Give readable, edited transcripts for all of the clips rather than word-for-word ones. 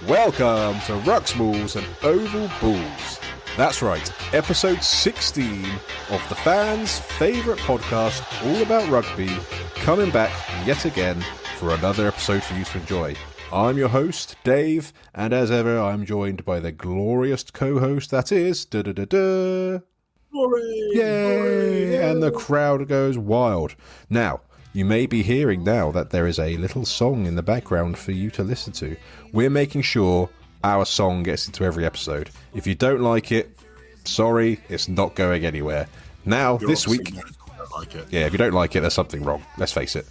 Welcome to Ruxballs and Oval Balls. That's right, episode 16 of the fans' favourite podcast all about rugby, coming back yet again for another episode for you to enjoy. I'm your host, Dave, and as ever, I'm joined by the glorious co-host that is... Glory! Yay! And the crowd goes wild. Now, you may be hearing now that there is a little song in the background for you to listen to. We're making sure our song gets into every episode. If you don't like it, sorry, it's not going anywhere. Now, this week... Like it. Yeah, if you don't like it, there's something wrong. Let's face it.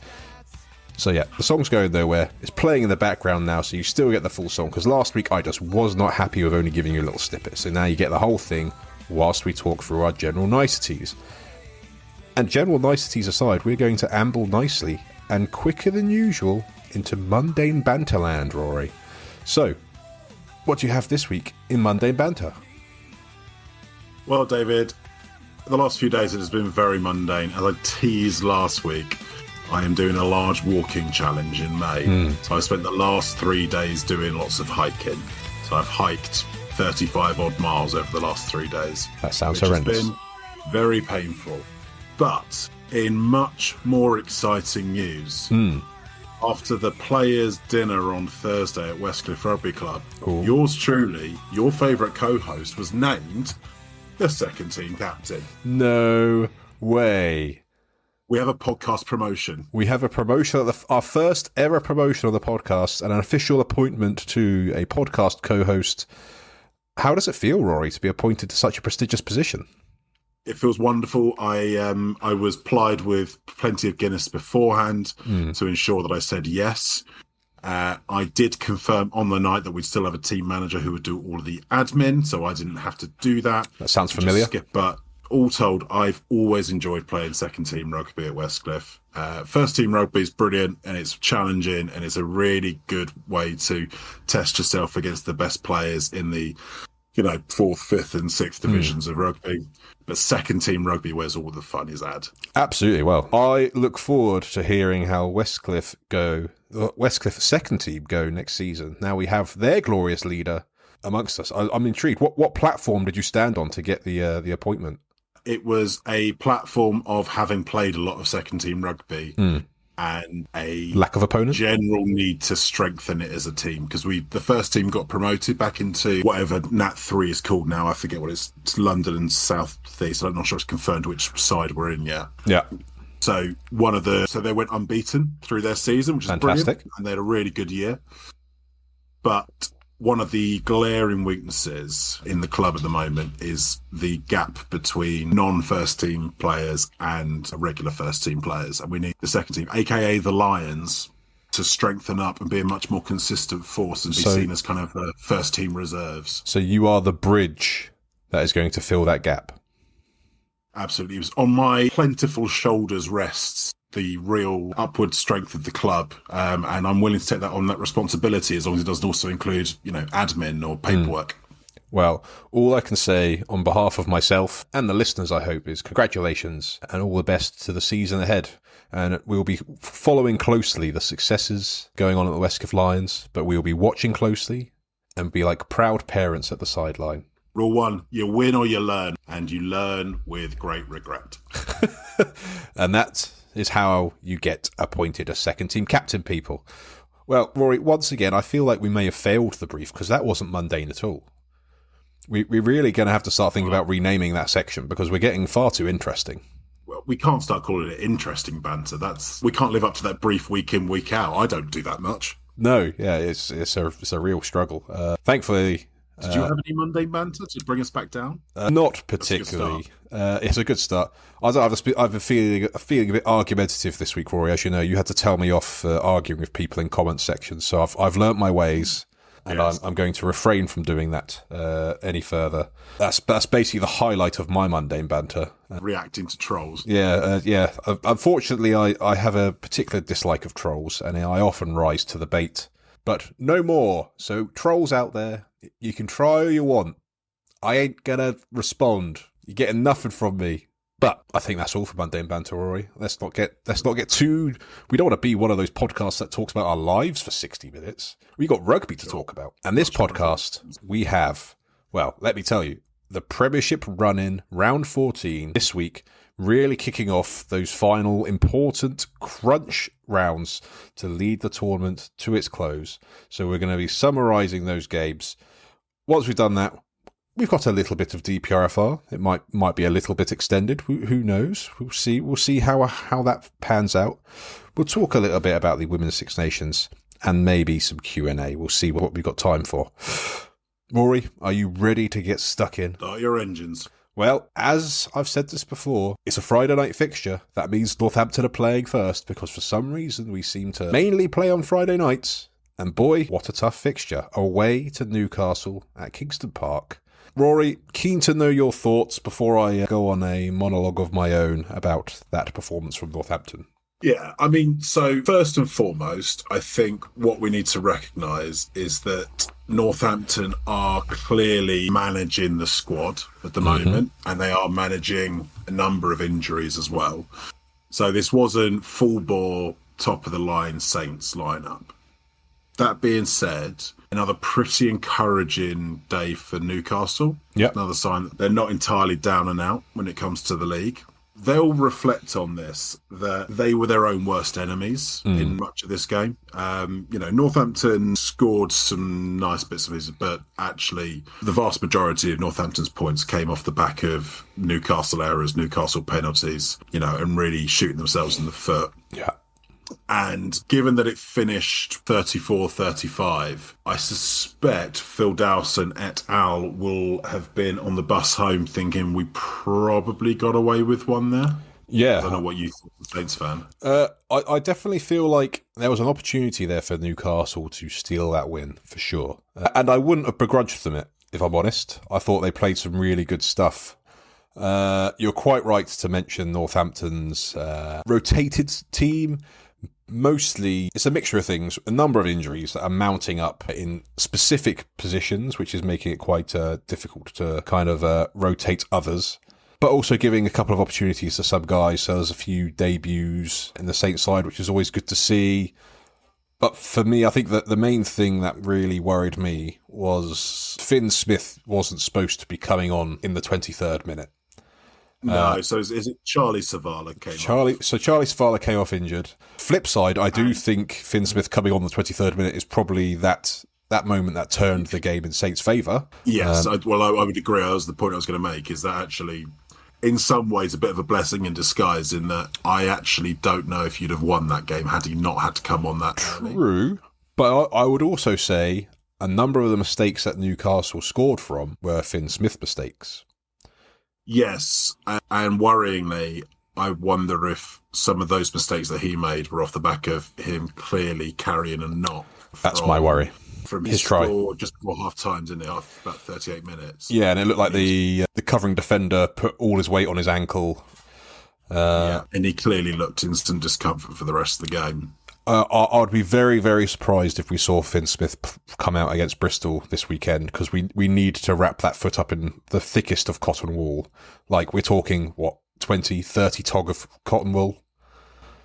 So yeah, the song's going nowhere. It's playing in the background now, so you still get the full song. Because last week I just was not happy with only giving you a little snippet. So now you get the whole thing whilst we talk through our general niceties. And general niceties aside, we're going to amble nicely and quicker than usual into mundane banterland, Rory. So, what do you have this week in mundane banter? Well, David, the last few days it has been very mundane. As I teased last week, I am doing a large walking challenge in May. So I spent the last 3 days doing lots of hiking. So I've hiked 35 odd miles over the last 3 days. That sounds which horrendous. has been very painful. But in much more exciting news, after the players' dinner on Thursday at Westcliff Rugby Club, yours truly, your favourite co-host, was named the second team captain. No way. We have a podcast promotion. We have a promotion, our first ever promotion on the podcast, and an official appointment to a podcast co-host. How does it feel, Rory, to be appointed to such a prestigious position? It feels wonderful. I was plied with plenty of Guinness beforehand to ensure that I said yes. I did confirm on the night that we'd still have a team manager who would do all of the admin, so I didn't have to do that. That sounds familiar. But all told, I've always enjoyed playing second team rugby at Westcliff. First team rugby is brilliant and it's challenging and it's a really good way to test yourself against the best players in the, fourth, fifth and sixth divisions of rugby. But second team rugby, where's all the fun is at. Absolutely. Well, I look forward to hearing how Westcliff second team go next season. Now we have their glorious leader amongst us. I'm intrigued. What platform did you stand on to get the appointment? It was a platform of having played a lot of second team rugby and a lack of opponents, general need to strengthen it as a team, because the first team got promoted back into whatever Nat 3 is called now. I forget what it's London and South East. I'm not sure it's confirmed which side we're in yet. Yeah. So they went unbeaten through their season, which is fantastic. Brilliant, and they had a really good year. But one of the glaring weaknesses in the club at the moment is the gap between non-first team players and regular first team players. And we need the second team, aka the Lions, to strengthen up and be a much more consistent force and be seen as kind of first team reserves. So you are the bridge that is going to fill that gap. Absolutely. It was on my plentiful shoulders rests the real upward strength of the club, and I'm willing to take that on, that responsibility, as long as it doesn't also include, admin or paperwork. Well, all I can say on behalf of myself and the listeners, I hope, is congratulations and all the best to the season ahead. And we'll be following closely the successes going on at the Westcliff Lions, but we'll be watching closely and be like proud parents at the sideline. Rule 1, you win or you learn, and you learn with great regret. And that is how you get appointed a second team captain, people. Well, Rory, once again, I feel like we may have failed the brief because that wasn't mundane at all. We're really going to have to start thinking about renaming that section because we're getting far too interesting. Well, we can't start calling it interesting banter. We can't live up to that brief week in, week out. I don't do that much. No, yeah, it's a real struggle. Thankfully... Did you have any mundane banter to bring us back down? Not particularly. It's a good start. I've been feeling a bit argumentative this week, Rory. As you know, you had to tell me off arguing with people in comment sections. So I've learnt my ways, and yes. I'm going to refrain from doing that any further. That's basically the highlight of my mundane banter. Reacting to trolls. Yeah. Unfortunately, I have a particular dislike of trolls, and I often rise to the bait. But no more. So trolls out there, you can try all you want. I ain't gonna respond. You're getting nothing from me. But I think that's all for Mundane Banter, Rory. Let's not get too. We don't want to be one of those podcasts that talks about our lives for 60 minutes. We got rugby to talk about, and this podcast we have. Well, let me tell you, the Premiership run-in round 14 this week, really kicking off those final important crunch rounds to lead the tournament to its close. So we're going to be summarising those games. Once we've done that, we've got a little bit of DPRFR. It might be a little bit extended. Who knows? We'll see. We'll see how that pans out. We'll talk a little bit about the Women's Six Nations and maybe some Q&A. We'll see what we've got time for. Rory, are you ready to get stuck in? Start your engines. Well, as I've said this before, it's a Friday night fixture. That means Northampton are playing first because for some reason we seem to mainly play on Friday nights. And boy, what a tough fixture. Away to Newcastle at Kingston Park. Rory, keen to know your thoughts before I go on a monologue of my own about that performance from Northampton. Yeah, I mean, so first and foremost, I think what we need to recognise is that Northampton are clearly managing the squad at the moment, and they are managing a number of injuries as well. So this wasn't full bore, top of the line Saints lineup. That being said, another pretty encouraging day for Newcastle. Yep. Another sign that they're not entirely down and out when it comes to the league. They'll reflect on this, that they were their own worst enemies in much of this game. Northampton scored some nice bits of it, but actually the vast majority of Northampton's points came off the back of Newcastle errors, Newcastle penalties, and really shooting themselves in the foot. Yeah. And given that it finished 34-35, I suspect Phil Dowson et al. Will have been on the bus home thinking we probably got away with one there. Yeah. I don't know what you thought, Saints fan. I definitely feel like there was an opportunity there for Newcastle to steal that win, for sure. And I wouldn't have begrudged them it, if I'm honest. I thought they played some really good stuff. You're quite right to mention Northampton's rotated team. Mostly, it's a mixture of things, a number of injuries that are mounting up in specific positions, which is making it quite difficult to kind of rotate others, but also giving a couple of opportunities to some guys. So there's a few debuts in the Saints side, which is always good to see. But for me, I think that the main thing that really worried me was Finn Smith wasn't supposed to be coming on in the 23rd minute. No, so is it Charlie Savala came off? So Charlie Savala came off injured. Flip side, I do think Finn Smith coming on the 23rd minute is probably that moment that turned the game in Saints' favour. Yes, I would agree. That was the point I was going to make, is that actually, in some ways, a bit of a blessing in disguise in that I actually don't know if you'd have won that game had he not had to come on that early. True, but I would also say a number of the mistakes that Newcastle scored from were Finn Smith mistakes. Yes, and worryingly, I wonder if some of those mistakes that he made were off the back of him clearly carrying a knock. That's my worry. From his score just before half time, didn't it? After about 38 minutes. Yeah, and it looked like the covering defender put all his weight on his ankle. And he clearly looked in some discomfort for the rest of the game. I'd be very, very surprised if we saw Finn Smith come out against Bristol this weekend, because we need to wrap that foot up in the thickest of cotton wool. Like, we're talking, 20, 30 tog of cotton wool?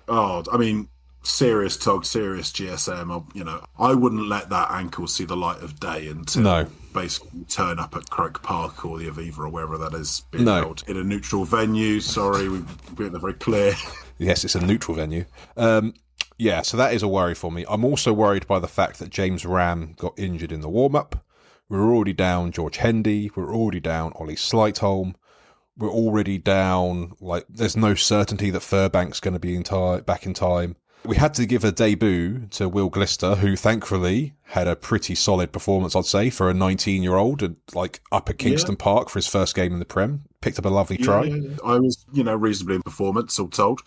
Oh, I mean, serious tog, serious GSM. I wouldn't let that ankle see the light of day until basically turn up at Croke Park or the Aviva or wherever that is being held. In a neutral venue, sorry, we've been very clear. Yes, it's a neutral venue. Yeah, so that is a worry for me. I'm also worried by the fact that James Ram got injured in the warm-up. We're already down George Hendy. We're already down Ollie Slightholm. We're already down, there's no certainty that Furbank's going to be back in time. We had to give a debut to Will Glister, who thankfully had a pretty solid performance, I'd say, for a 19-year-old up at Kingston Park for his first game in the Prem. Picked up a lovely try. Yeah. I was, reasonably in performance, all told.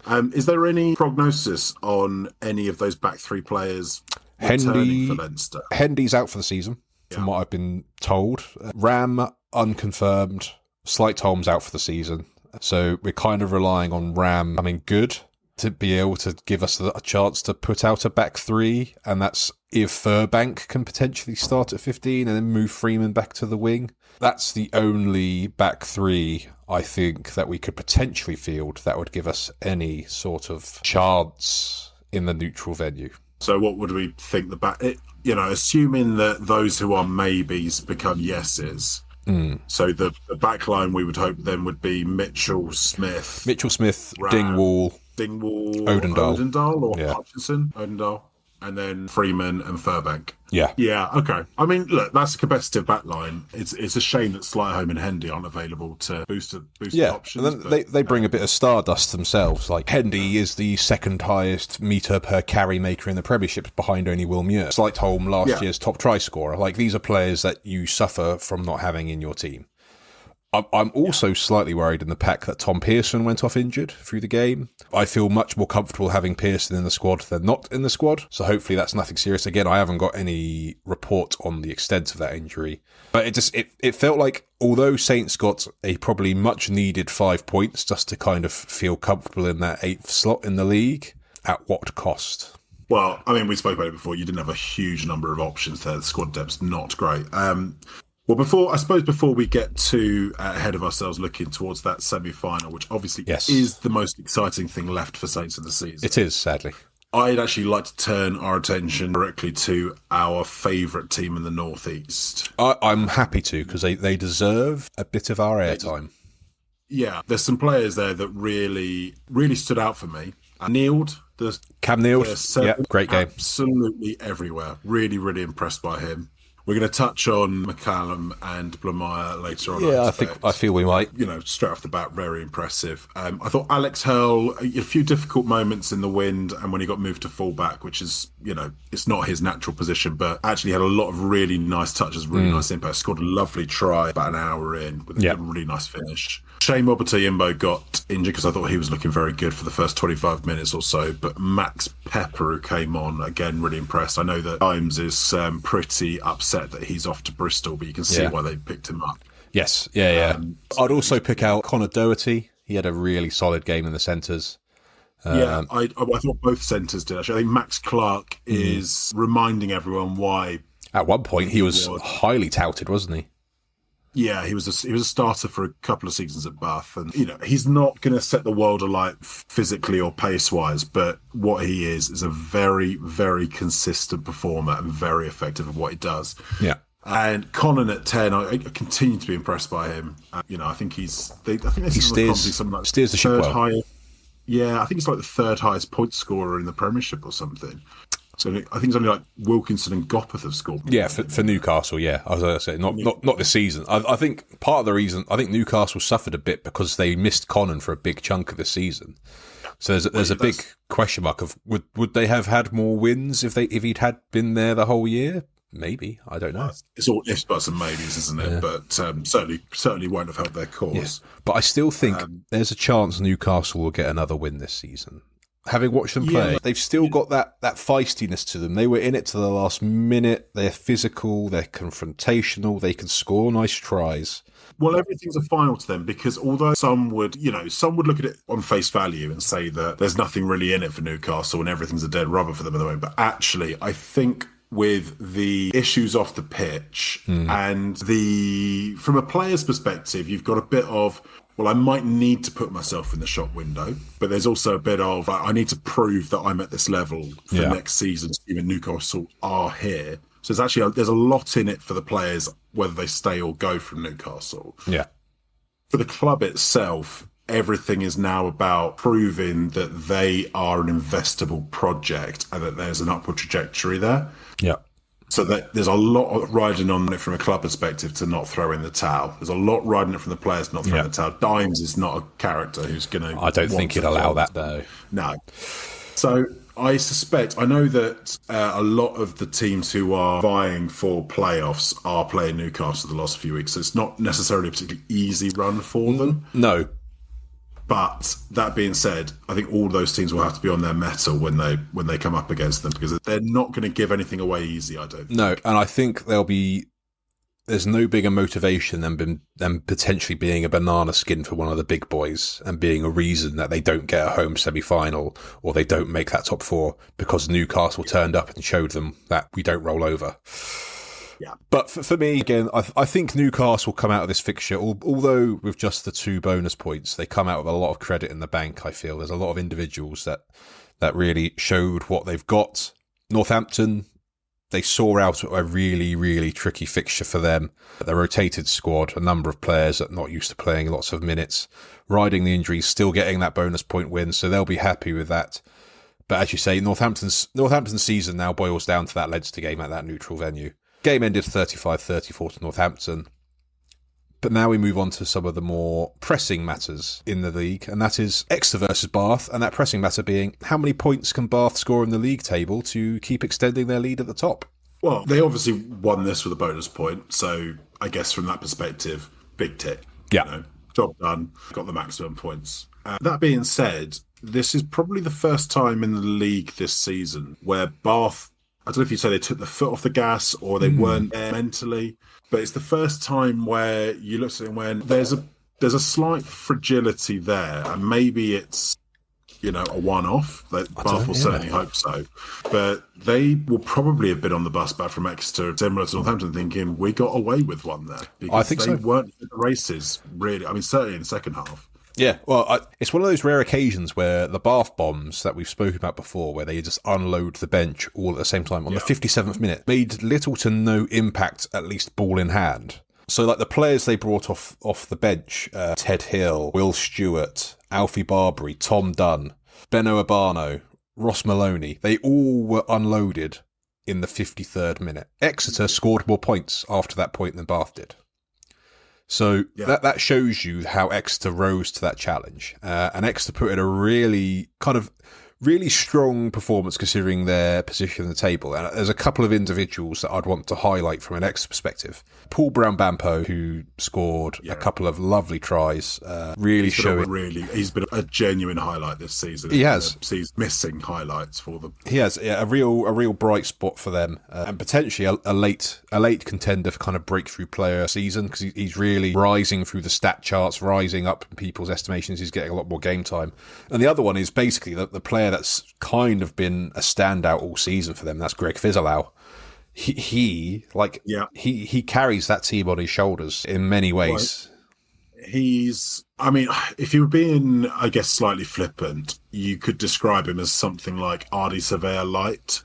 Is there any prognosis on any of those back three players returning for Leinster? Hendy's out for the season, from what I've been told. Ram, unconfirmed. Slightholm's out for the season. So we're kind of relying on Ram coming good. to be able to give us a chance to put out a back three, and that's if Furbank can potentially start at 15 and then move Freeman back to the wing. That's the only back three, I think, that we could potentially field that would give us any sort of chance in the neutral venue. So what would we think assuming that those who are maybes become yeses. So the back line we would hope then would be Mitchell, Smith, Dingwall, Odendahl or Hutchinson, Odendahl, and then Freeman and Furbank. Yeah, okay. I mean, look, that's a competitive back line. It's a shame that Slyholm and Hendy aren't available to boost the options. And then they bring a bit of stardust themselves. Like, Hendy is the second highest meter per carry maker in the Premiership, behind only Will Muir. Slightholm, last year's top try scorer. Like, these are players that you suffer from not having in your team. I'm also slightly worried in the pack that Tom Pearson went off injured through the game. I feel much more comfortable having Pearson in the squad than not in the squad. So hopefully that's nothing serious. Again, I haven't got any report on the extent of that injury. But it felt like, although Saints got a probably much needed 5 points just to kind of feel comfortable in that 8th slot in the league, at what cost? Well, I mean, we spoke about it before. You didn't have a huge number of options there. The squad depth's not great. Well, before we get too ahead of ourselves looking towards that semi-final, which obviously is the most exciting thing left for Saints of the season. It is, sadly. I'd actually like to turn our attention directly to our favourite team in the North East. I'm happy to, because they deserve a bit of our airtime. Yeah, there's some players there that really, really stood out for me. Cam Neild, great game. Absolutely everywhere. Really, really impressed by him. We're going to touch on McCallum and Blameyer later on. Yeah, I feel we might. Straight off the bat, very impressive. I thought Alex Hurl, a few difficult moments in the wind, and when he got moved to fullback, which is, it's not his natural position, but actually had a lot of really nice touches, really nice impact. Scored a lovely try about an hour in with a really nice finish. Shane Mobotoyimbo got injured because I thought he was looking very good for the first 25 minutes or so, but Max Pepper, who came on, again, really impressed. I know that Dimes is pretty upset that he's off to Bristol, but you can see why they picked him up. Yes, I'd also pick out Connor Doherty. He had a really solid game in the centres. I thought both centres did, actually. I think Max Clark is reminding everyone why... At one point, he was highly touted, wasn't he? Yeah, he was a starter for a couple of seasons at Bath, and he's not going to set the world alight physically or pace-wise, but what he is a very, very consistent performer and very effective at what he does. Yeah. And Conan at 10, I continue to be impressed by him. I think he steers the ship well. I think he's like the third highest point scorer in the Premiership or something. So I think it's only like Wilkinson and Gopeth have scored. Yeah, for Newcastle, yeah. I was going to say, not this season. I think part of the reason, I think Newcastle suffered a bit because they missed Conan for a big chunk of the season. So there's a big question mark of would they have had more wins if he'd had been there the whole year? Maybe, I don't know. It's all ifs, buts, and maybes, isn't it? Yeah. But certainly won't have helped their cause. Yeah. But I still think there's a chance Newcastle will get another win this season. Having watched them play, they've still got that feistiness to them. They were in it to the last minute. They're physical, they're confrontational, they can score nice tries. Well, everything's a final to them, because although some would look at it on face value and say that there's nothing really in it for Newcastle and everything's a dead rubber for them at the moment, but actually, I think with the issues off the pitch and from a player's perspective, you've got a bit of, well, I might need to put myself in the shop window, but there's also a bit of, I need to prove that I'm at this level for next season, even Newcastle are here. So there's a lot in it for the players, whether they stay or go from Newcastle. Yeah. For the club itself, everything is now about proving that they are an investable project and that there's an upward trajectory there. Yeah. So there's a lot riding on it from a club perspective to not throw in the towel. There's a lot riding it from the players to not throw in the towel. Dimes is not a character who's going to... I don't think he'd allow that, though. No. So I know that a lot of the teams who are vying for playoffs are playing Newcastle the last few weeks. So it's not necessarily a particularly easy run for them. No. But that being said, I think all those teams will have to be on their mettle when they come up against them, because they're not going to give anything away easy, I don't think. No, and I think they'll be there's no bigger motivation than potentially being a banana skin for one of the big boys and being a reason that they don't get a home semi-final or they don't make that top four because Newcastle turned up and showed them that we don't roll over. Yeah. But for me, again, I think Newcastle come out of this fixture, although with just the 2 bonus points, they come out with a lot of credit in the bank, I feel. There's a lot of individuals that really showed what they've got. Northampton, they saw out a really, really tricky fixture for them. Their rotated squad, a number of players that are not used to playing lots of minutes, riding the injuries, still getting that bonus point win, so they'll be happy with that. But as you say, Northampton's season now boils down to that Leicester game at that neutral venue. Game ended 35-34 to Northampton. But now we move on to some of the more pressing matters in the league, and that is Exeter versus Bath, and that pressing matter being how many points can Bath score in the league table to keep extending their lead at the top? Well, they obviously won this with a bonus point, so I guess from that perspective, big tick. Yeah. Job done, got the maximum points. That being said, this is probably the first time in the league this season where Bath, I don't know if you'd say they took the foot off the gas or they weren't there mentally, but it's the first time where you look at it when there's a slight fragility there, and maybe it's a one-off. Bath will certainly hope so, but they will probably have been on the bus back from Exeter, similar to Northampton, thinking we got away with one there because I think they weren't in the races really. I mean, certainly in the second half. Yeah, well, it's one of those rare occasions where the Bath bombs that we've spoken about before, where they just unload the bench all at the same time on the 57th minute, made little to no impact, at least ball in hand. So, like the players they brought off the bench, Ted Hill, Will Stewart, Alfie Barbary, Tom Dunn, Benno Urbano, Ross Maloney, they all were unloaded in the 53rd minute. Exeter scored more points after that point than Bath did. So that shows you how Exeter rose to that challenge. And Exeter put in a really strong performance considering their position in the table. And there's a couple of individuals that I'd want to highlight from an Exeter perspective. Paul Brown-Bampo, who scored a couple of lovely tries, he's been a genuine highlight this season. He has. He's missing highlights for them. He has, a real bright spot for them, and potentially a late contender for kind of breakthrough player season, because he's really rising through the stat charts, rising up in people's estimations. He's getting a lot more game time. And the other one is basically the player that's kind of been a standout all season for them. That's Greg Fizzolau. He carries that team on his shoulders in many ways. If you were being, I guess, slightly flippant, you could describe him as something like Ardy Surveyor light.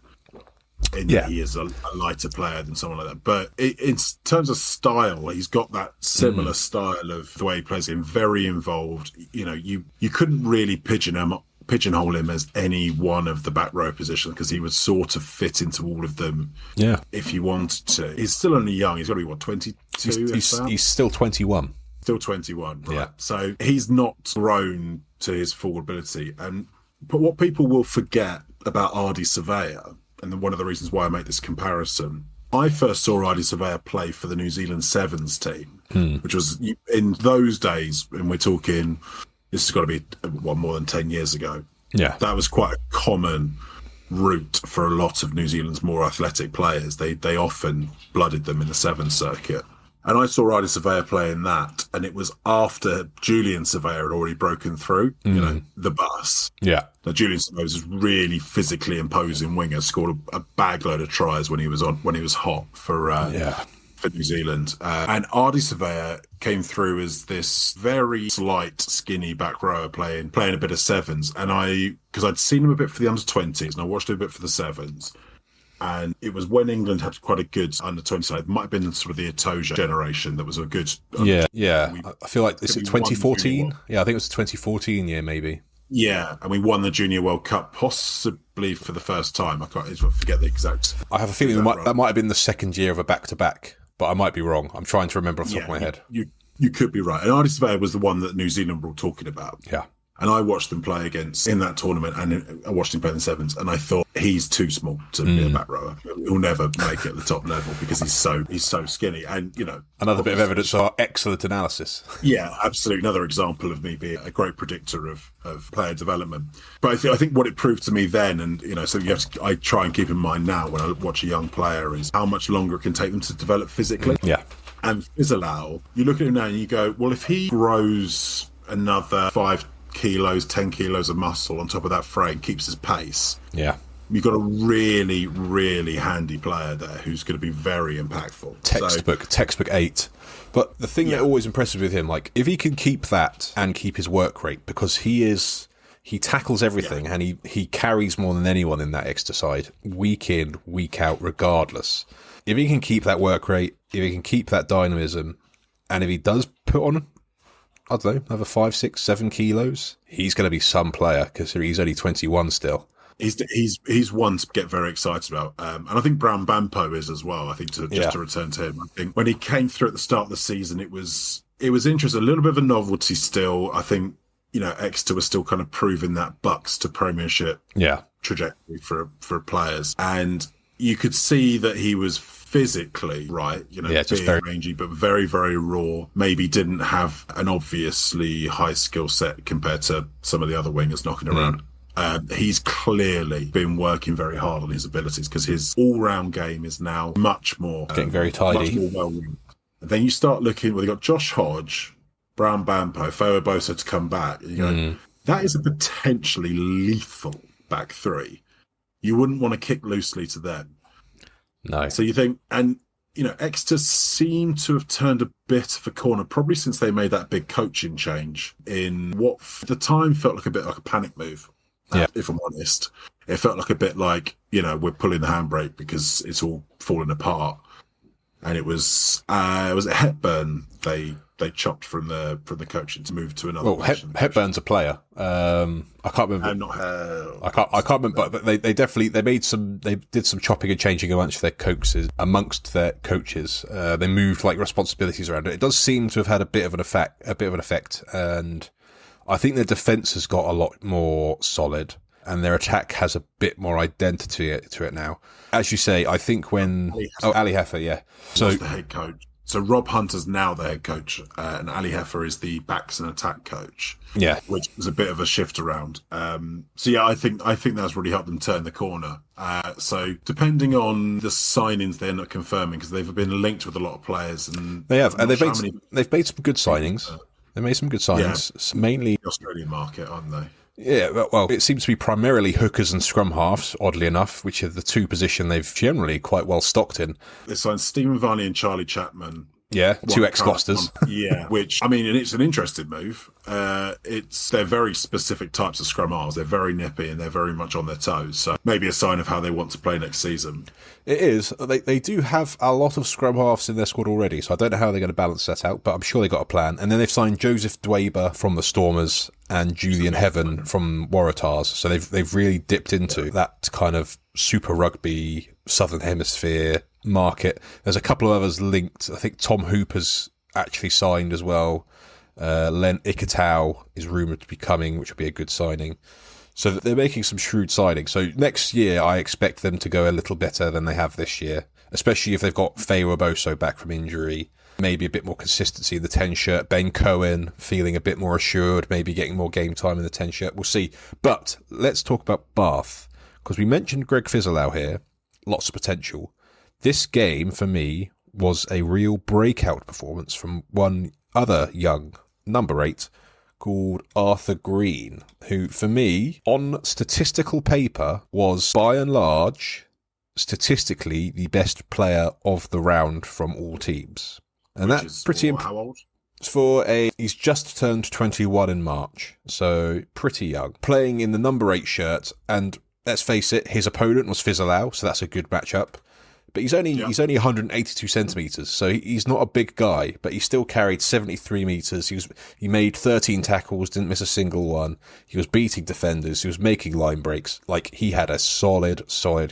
That he is a lighter player than someone like that. But in terms of style, he's got that similar style of the way he plays him, very involved. You couldn't really pigeonhole him as any one of the back row positions because he would sort of fit into all of them if you wanted to. He's still only young. He's got to be, 22? He's still 21. Still 21, right? Yeah. So he's not grown to his full ability. But what people will forget about Ardy Surveyor, and one of the reasons why I make this comparison, I first saw Ardy Surveyor play for the New Zealand Sevens team, which was in those days, and we're talking... This has got to be more than 10 years ago. Yeah. That was quite a common route for a lot of New Zealand's more athletic players. They often blooded them in the Sevens circuit. And I saw Ardy Surveyor playing that, and it was after Julian Surveyor had already broken through, the bus. Yeah. Now, Julian Surveyor was a really physically imposing winger, scored a bagload of tries when he was hot for New Zealand. And Ardy Surveyor came through as this very slight, skinny back rower playing a bit of sevens. And because I'd seen him a bit for the under-20s and I watched him a bit for the sevens. And it was when England had quite a good under-20 side. It might have been sort of the Itoja generation that was a good... I feel like, is it 2014? Yeah, I think it was the 2014 year, maybe. Yeah, and we won the Junior World Cup possibly for the first time. I forget the exact... I have a feeling that might have been the second year of a back-to-back. But I might be wrong. I'm trying to remember off the top of my head. You could be right. And Ardy Surveyor was the one that New Zealand were all talking about. Yeah. And I watched them play in that tournament, and I watched him play in the sevens, and I thought he's too small to be a back rower. He'll never make it at the top level because he's so skinny. And another bit of evidence for our excellent analysis. Yeah, absolutely. Another example of me being a great predictor of player development. But I think what it proved to me then, and so I try and keep in mind now when I watch a young player, is how much longer it can take them to develop physically. Yeah. And Fizzleow, you look at him now and you go, well, if he grows another 5 kilos, 10 kilos of muscle on top of that frame, keeps his pace. Yeah. You've got a really, really handy player there who's going to be very impactful. Textbook 8. But the thing that always impresses with him, like, if he can keep that and keep his work rate, because he tackles everything and he carries more than anyone in that Exeter side, week in, week out, regardless. If he can keep that work rate, if he can keep that dynamism, and if he does put on, I don't know, another 5, 6, 7 kilos, he's going to be some player, because he's only 21 still. He's one to get very excited about, and I think Brown Bampo is as well. I think to return to him, I think when he came through at the start of the season, it was interesting, a little bit of a novelty still. I think Exeter was still kind of proving that Bucks to Premiership trajectory for players, and you could see that he was physically right, big, very rangy, but very, very raw. Maybe didn't have an obviously high skill set compared to some of the other wingers knocking around. He's clearly been working very hard on his abilities, because his all-round game is now much more getting very tidy. Much more well-run. Then you start looking, well, you got Josh Hodge, Brown Bampo, Foa Bosa to come back. And you go, that is a potentially lethal back three. You wouldn't want to kick loosely to them. No. So you think, and Exeter seem to have turned a bit of a corner, probably since they made that big coaching change in what at the time felt like a bit like a panic move. If I'm honest, it felt like a bit like, we're pulling the handbrake because it's all falling apart. And it was a Hepburn they chopped from the coaching to move to another. Well, Hepburn's a player. I can't remember. I can't remember. But they did some chopping and changing amongst their coaches. They moved like responsibilities around. It does seem to have had a bit of an effect, and I think their defence has got a lot more solid, and their attack has a bit more identity to it now. As you say, I think when Ali Heffer, so the head coach. So Rob Hunter's now the head coach, and Ali Heffer is the backs and attack coach. Yeah, which was a bit of a shift around. I think that's really helped them turn the corner. So depending on the signings they're not confirming, because they've been linked with a lot of players, and they have, and they've made some good signings. They made some good signings, mainly the Australian market, aren't they? Yeah, well, it seems to be primarily hookers and scrum halves, oddly enough, which are the two positions they've generally quite well stocked in. They signed Stephen Varney and Charlie Chapman. Yeah, two ex-Gloucesters. Which, I mean, and it's an interesting move. They're very specific types of scrum halves. They're very nippy and they're very much on their toes. So maybe a sign of how they want to play next season. It is. They do have a lot of scrum halves in their squad already, so I don't know how they're going to balance that out, but I'm sure they've got a plan. And then they've signed Joseph Dweber from the Stormers and Julian Heaven from Waratahs. So they've really dipped into that kind of Super Rugby, Southern Hemisphere market. There's a couple of others linked. I think Tom Hooper's actually signed as well. Len Ikitau is rumoured to be coming, which will be a good signing. So they're making some shrewd signings. So next year, I expect them to go a little better than they have this year, especially if they've got Faye Roboso back from injury. Maybe a bit more consistency in the 10 shirt. Ben Cohen feeling a bit more assured, maybe getting more game time in the 10 shirt. We'll see. But let's talk about Bath, because we mentioned Greg Fizzleow here. Lots of potential. This game, for me, was a real breakout performance from one other young number 8 called Arthur Green, who, for me, on statistical paper, was, by and large, statistically the best player of the round from all teams. And which that's pretty how old? He's just turned 21 in March, so pretty young. Playing in the number 8 shirt, and let's face it, his opponent was Fizzleow, so that's a good matchup. But he's only 182 centimetres, so he's not a big guy, but he still carried 73 metres. He made 13 tackles, didn't miss a single one. He was beating defenders, he was making line breaks. Like, he had a solid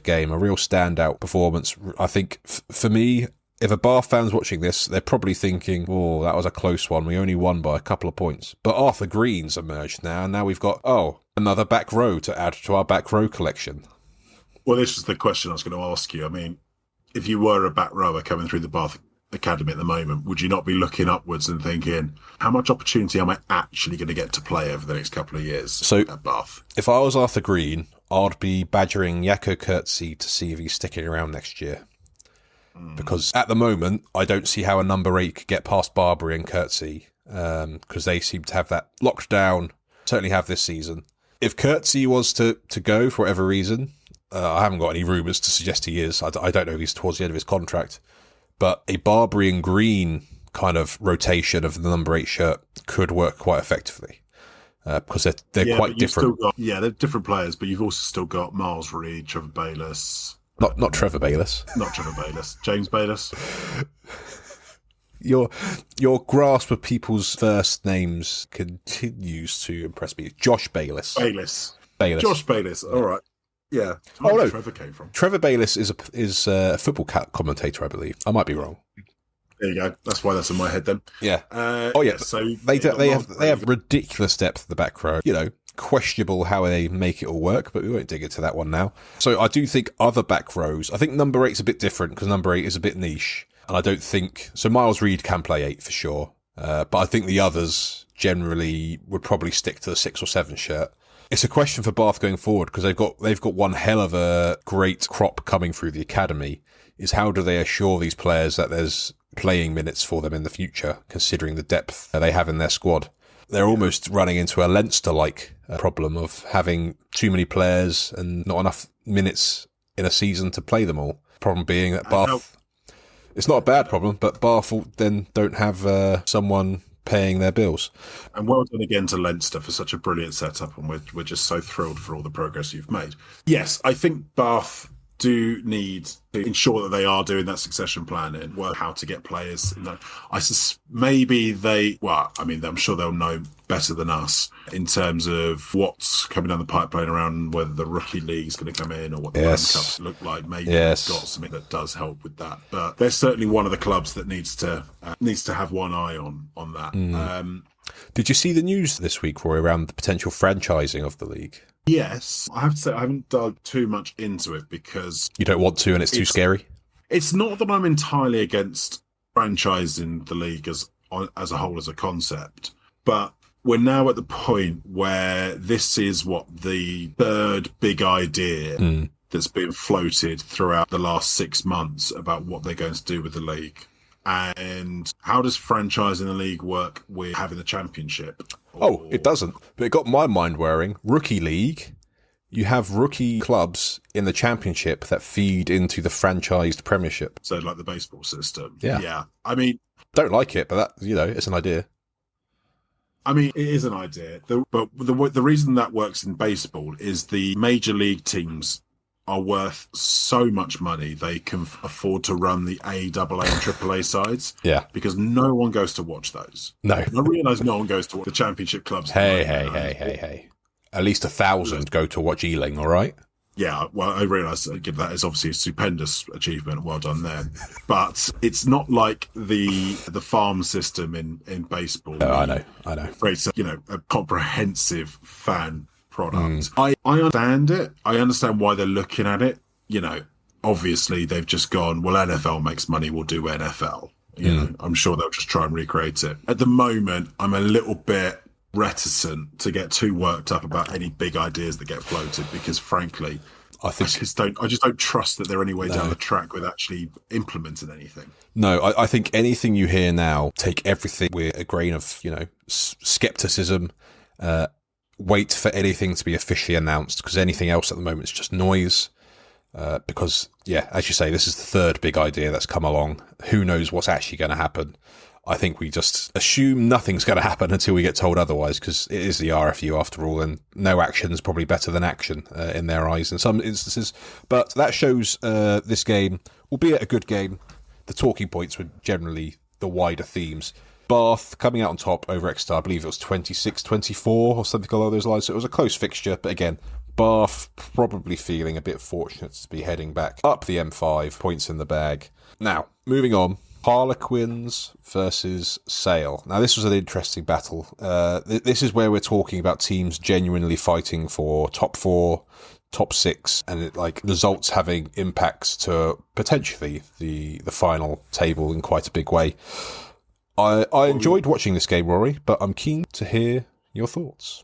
game, a real standout performance. I think, for me, if a Bath fan's watching this, they're probably thinking, oh, that was a close one. We only won by a couple of points. But Arthur Green's emerged now, and now we've got, another back row to add to our back row collection. Well, this is the question I was going to ask you. I mean, if you were a back rower coming through the Bath Academy at the moment, would you not be looking upwards and thinking, how much opportunity am I actually going to get to play over the next couple of years at Bath? If I was Arthur Green, I'd be badgering Yakko Kurtzi to see if he's sticking around next year. Because at the moment, I don't see how a number 8 could get past Barbary and Curtsey, because they seem to have that locked down, certainly have this season. If Curtsey was to go for whatever reason, I haven't got any rumours to suggest he is. I don't know if he's towards the end of his contract. But a Barbary and Green kind of rotation of the number 8 shirt could work quite effectively. Because they're quite different. They're different players, but you've also still got Miles Reed, Trevor Bayliss. Not Trevor Bayliss. Not Trevor Bayliss. James Bayliss. Your grasp of people's first names continues to impress me. Josh Bayliss. Bayliss. Josh Bayliss. All right. Yeah. No. Trevor came from. Trevor Bayliss is a football commentator, I believe. I might be wrong. There you go. That's why that's in my head then. Yeah. So they have ridiculous depth at the back row. Questionable how they make it all work, but we won't dig into that one now. So I do think other back rows. I think number 8's a bit different because number 8 is a bit niche, and I don't think so. Miles Reed can play 8 for sure, but I think the others generally would probably stick to the 6 or 7 shirt. It's a question for Bath going forward because they've got one hell of a great crop coming through the academy. Is how do they assure these players that there's playing minutes for them in the future, considering the depth that they have in their squad? They're almost running into a Leinster-like problem of having too many players and not enough minutes in a season to play them all. Problem being that Bath, it's not a bad problem, but Bath then don't have someone paying their bills. And well done again to Leinster for such a brilliant setup, and we're just so thrilled for all the progress you've made. Yes, I think Bath do need to ensure that they are doing that succession plan and work how to get players. Maybe I'm sure they'll know better than us in terms of what's coming down the pipeline around whether the rookie league is going to come in or what the Land Cups look like. Maybe they've got something that does help with that. But they're certainly one of the clubs that needs to have one eye on that. Did you see the news this week, Roy, around the potential franchising of the league? Yes, I have to say I haven't dug too much into it because you don't want to, and it's too scary. It's not that I'm entirely against franchising the league as a whole as a concept, but we're now at the point where this is what the third big idea that's been floated throughout the last 6 months about what they're going to do with the league. And how does franchising the league work with having the championship? It doesn't. But it got my mind whirring. Rookie league, you have rookie clubs in the championship that feed into the franchised Premiership. So like the baseball system. Yeah. I mean, don't like it, but that it's an idea. I mean, it is an idea. But the reason that works in baseball is the major league teams are worth so much money they can afford to run the AA and AAA sides. Yeah. Because no one goes to watch those. No. And I realise no one goes to watch the championship clubs. Hey. At least 1,000 go to watch Ealing, all right? Yeah, well, I realise that is obviously a stupendous achievement. Well done there. But it's not like the farm system in baseball. No, I know. It's a comprehensive fan product. I understand it. I understand why they're looking at it. Obviously they've just gone, well, NFL makes money, we'll do NFL. I'm sure they'll just try and recreate it. At the moment, I'm a little bit reticent to get too worked up about any big ideas that get floated because frankly, I just don't trust that they're any way down the track with actually implementing anything. No, I think anything you hear now, take everything with a grain of, skepticism, wait for anything to be officially announced because anything else at the moment is just noise. Because, as you say, this is the third big idea that's come along. Who knows what's actually going to happen? I think we just assume nothing's going to happen until we get told otherwise because it is the RFU after all, and no action is probably better than action in their eyes in some instances. But that shows this game, albeit a good game, the talking points were generally the wider themes. Bath coming out on top over Exeter, I believe it was 26-24 or something along those lines. So it was a close fixture, but again, Bath probably feeling a bit fortunate to be heading back up the M5, points in the bag. Now, moving on, Harlequins versus Sale. Now, this was an interesting battle. This is where we're talking about teams genuinely fighting for top 4, top 6, and results having impacts to potentially the final table in quite a big way. I enjoyed watching this game, Rory, but I'm keen to hear your thoughts.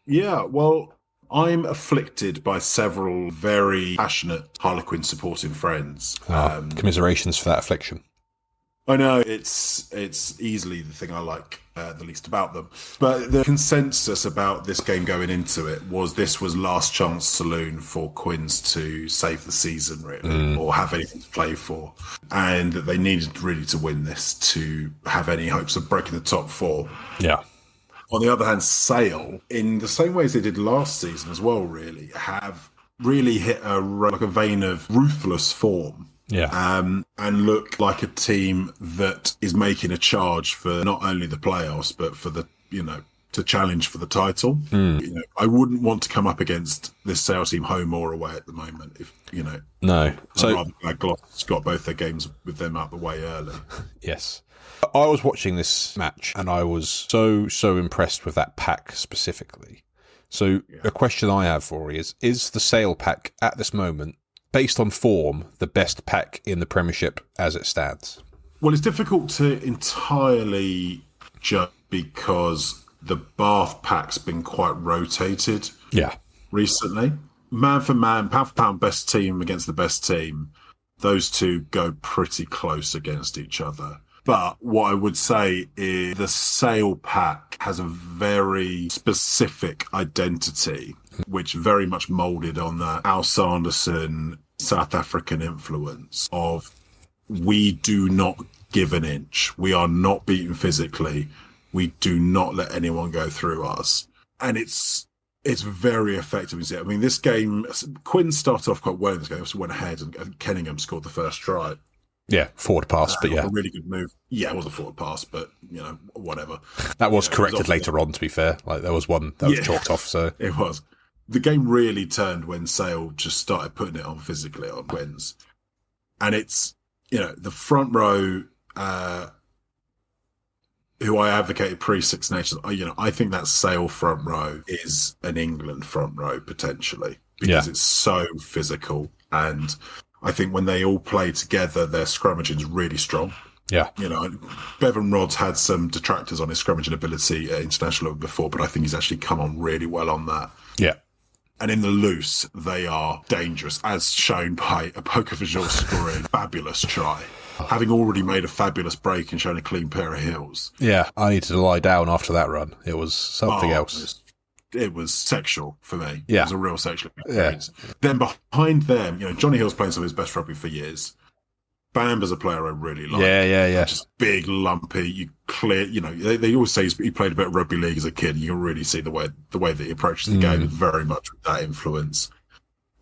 Yeah, well, I'm afflicted by several very passionate Harlequin supporting friends. Commiserations for that affliction. I know it's easily the thing I like the least about them. But the consensus about this game going into it was this was last chance saloon for Quins to save the season, really, or have anything to play for. And that they needed really to win this to have any hopes of breaking the top four. Yeah. On the other hand, Sale, in the same way as they did last season as well, really, have really hit a vein of ruthless form. Yeah. And look like a team that is making a charge for not only the playoffs, but for the, to challenge for the title. I wouldn't want to come up against this Sale team home or away at the moment. No. So I'd rather glad Gloucester's got both their games with them out the way early. Yes. I was watching this match and I was so impressed with that pack specifically. So a question I have for you is the Sale pack at this moment, based on form, the best pack in the Premiership as it stands? Well, it's difficult to entirely judge because the Bath pack's been quite rotated recently. Man for man, pound for pound, best team against the best team. Those two go pretty close against each other. But what I would say is the Sale pack has a very specific identity, which very much moulded on that Al Sanderson South African influence of we do not give an inch. We are not beaten physically. We do not let anyone go through us. And it's very effective. I mean, this game, Quinn started off quite well in this game. Obviously went ahead and Kenningham scored the first try. Yeah, forward pass, but a really good move. Yeah, it was a forward pass, but whatever. That was corrected later on, to be fair. Like there was one that was chalked off. So it was. The game really turned when Sale just started putting it on physically on Quins, and it's the front row, who I advocated pre-Six Nations. I think that Sale front row is an England front row potentially because it's so physical and. I think when they all play together, their scrummaging is really strong. Yeah. Bevan Rod's had some detractors on his scrummaging ability at international level before, but I think he's actually come on really well on that. Yeah. And in the loose, they are dangerous, as shown by a Poker Visual scoring fabulous try, having already made a fabulous break and shown a clean pair of heels. Yeah, I needed to lie down after that run. It was something else. It was sexual for me. Yeah. It was a real sexual experience. Yeah. Then behind them, Johnny Hill's playing some of his best rugby for years. Bamba's a player I really like. Yeah. Just big, lumpy, they always say he played a bit of rugby league as a kid. You can really see the way that he approaches the game is very much with that influence.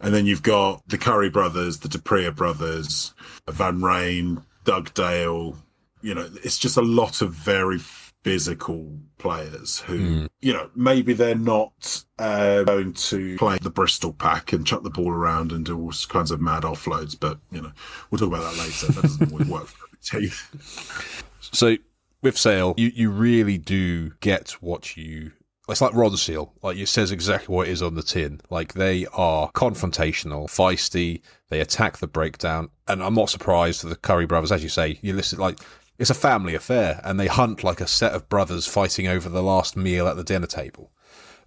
And then you've got the Curry brothers, the Dupree brothers, Van Rijn, Doug Dale. It's just a lot of very physical players who, maybe they're not going to play the Bristol pack and chuck the ball around and do all kinds of mad offloads, but, we'll talk about that later. That doesn't always work for every team. So, with Sale, you really do get what it's like Ronseal. Like, it says exactly what it is on the tin. Like, they are confrontational, feisty, they attack the breakdown, and I'm not surprised that the Curry brothers, as you say, you listen, like, it's a family affair, and they hunt like a set of brothers fighting over the last meal at the dinner table.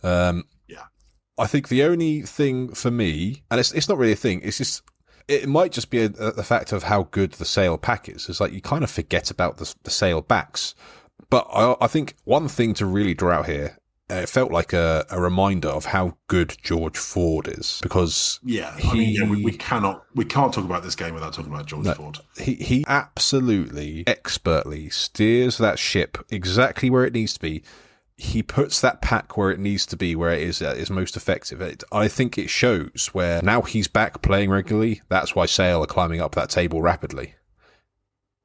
I think the only thing for me, and it's not really a thing, it's just, it might just be the fact of how good the Sale pack is. It's like you kind of forget about the Sale backs. But I think one thing to really draw out here, it felt like a reminder of how good George Ford is, because we can't talk about this game without talking about George Ford. He absolutely expertly steers that ship exactly where it needs to be. He puts that pack where it needs to be, where it is most effective. I think it shows where now he's back playing regularly. That's why Sale are climbing up that table rapidly.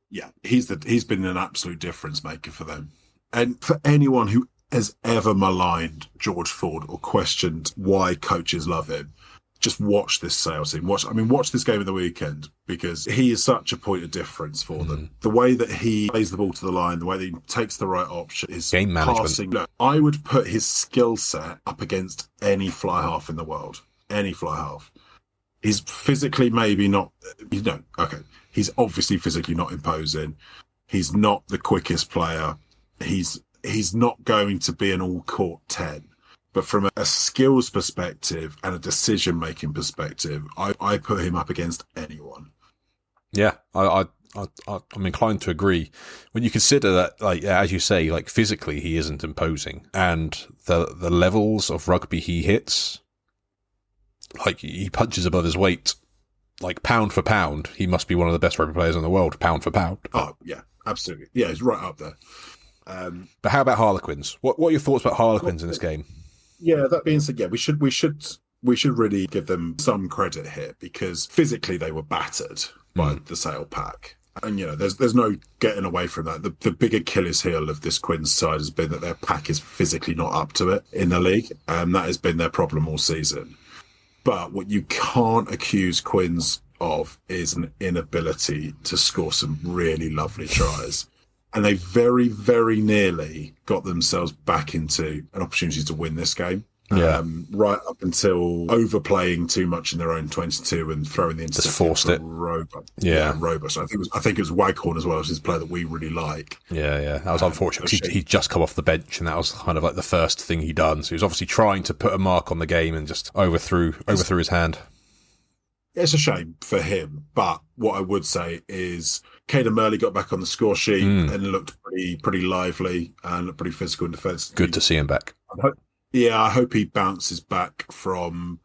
Yeah, he's been an absolute difference maker for them, and for anyone who has ever maligned George Ford or questioned why coaches love him, just watch this Sale team. Watch this game of the weekend, because he is such a point of difference for them. The way that he plays the ball to the line, the way that he takes the right option, is game management. Passing. Look, I would put his skill set up against any fly half in the world. Any fly half. He's physically maybe not, he's obviously physically not imposing. He's not the quickest player. He's not going to be an all-court 10, But from a skills perspective and a decision-making perspective, I put him up against anyone. Yeah, I'm inclined to agree. When you consider that, like as you say, like physically he isn't imposing, and the levels of rugby he hits, like he punches above his weight, like pound for pound, he must be one of the best rugby players in the world, pound for pound. Oh yeah, absolutely. Yeah, he's right up there. But how about Harlequins? What are your thoughts about Harlequins in this game? Yeah, that being said, yeah, we should really give them some credit here, because physically they were battered by the Sale pack. And, there's no getting away from that. The big Achilles heel of this Quins side has been that their pack is physically not up to it in the league. That has been their problem all season. But what you can't accuse Quins of is an inability to score some really lovely tries. And they very, very nearly got themselves back into an opportunity to win this game. Yeah. Right up until overplaying too much in their own 22 and throwing the intercept. Just forced it. Robot. Yeah. Robot. So I think it was Waghorn as well, as his player that we really like. Yeah. That was unfortunate. He'd just come off the bench, and that was kind of like the first thing he'd done. So he was obviously trying to put a mark on the game and just overthrew his hand. It's a shame for him, but what I would say is Caden Murley got back on the score sheet and looked pretty lively and looked pretty physical in defence. Good to see him back. I hope he bounces back from,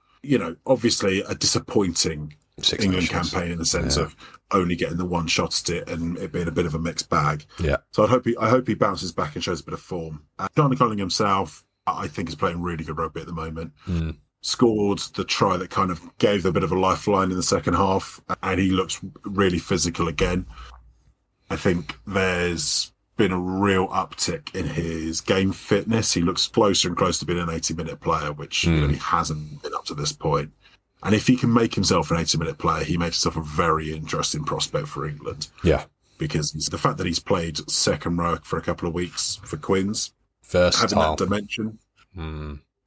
obviously a disappointing England campaign in the sense of only getting the one shot at it and it being a bit of a mixed bag. Yeah. So I hope he bounces back and shows a bit of form. Johnny Colling himself, I think, is playing really good rugby at the moment. Scored the try that kind of gave them a bit of a lifeline in the second half, and he looks really physical again. I think there's been a real uptick in his game fitness. He looks closer and closer to being an 80-minute player, which he hasn't been up to this point. And if he can make himself an 80-minute player, he makes himself a very interesting prospect for England. Yeah. Because the fact that he's played second row for a couple of weeks for Quins, versatile, having that dimension,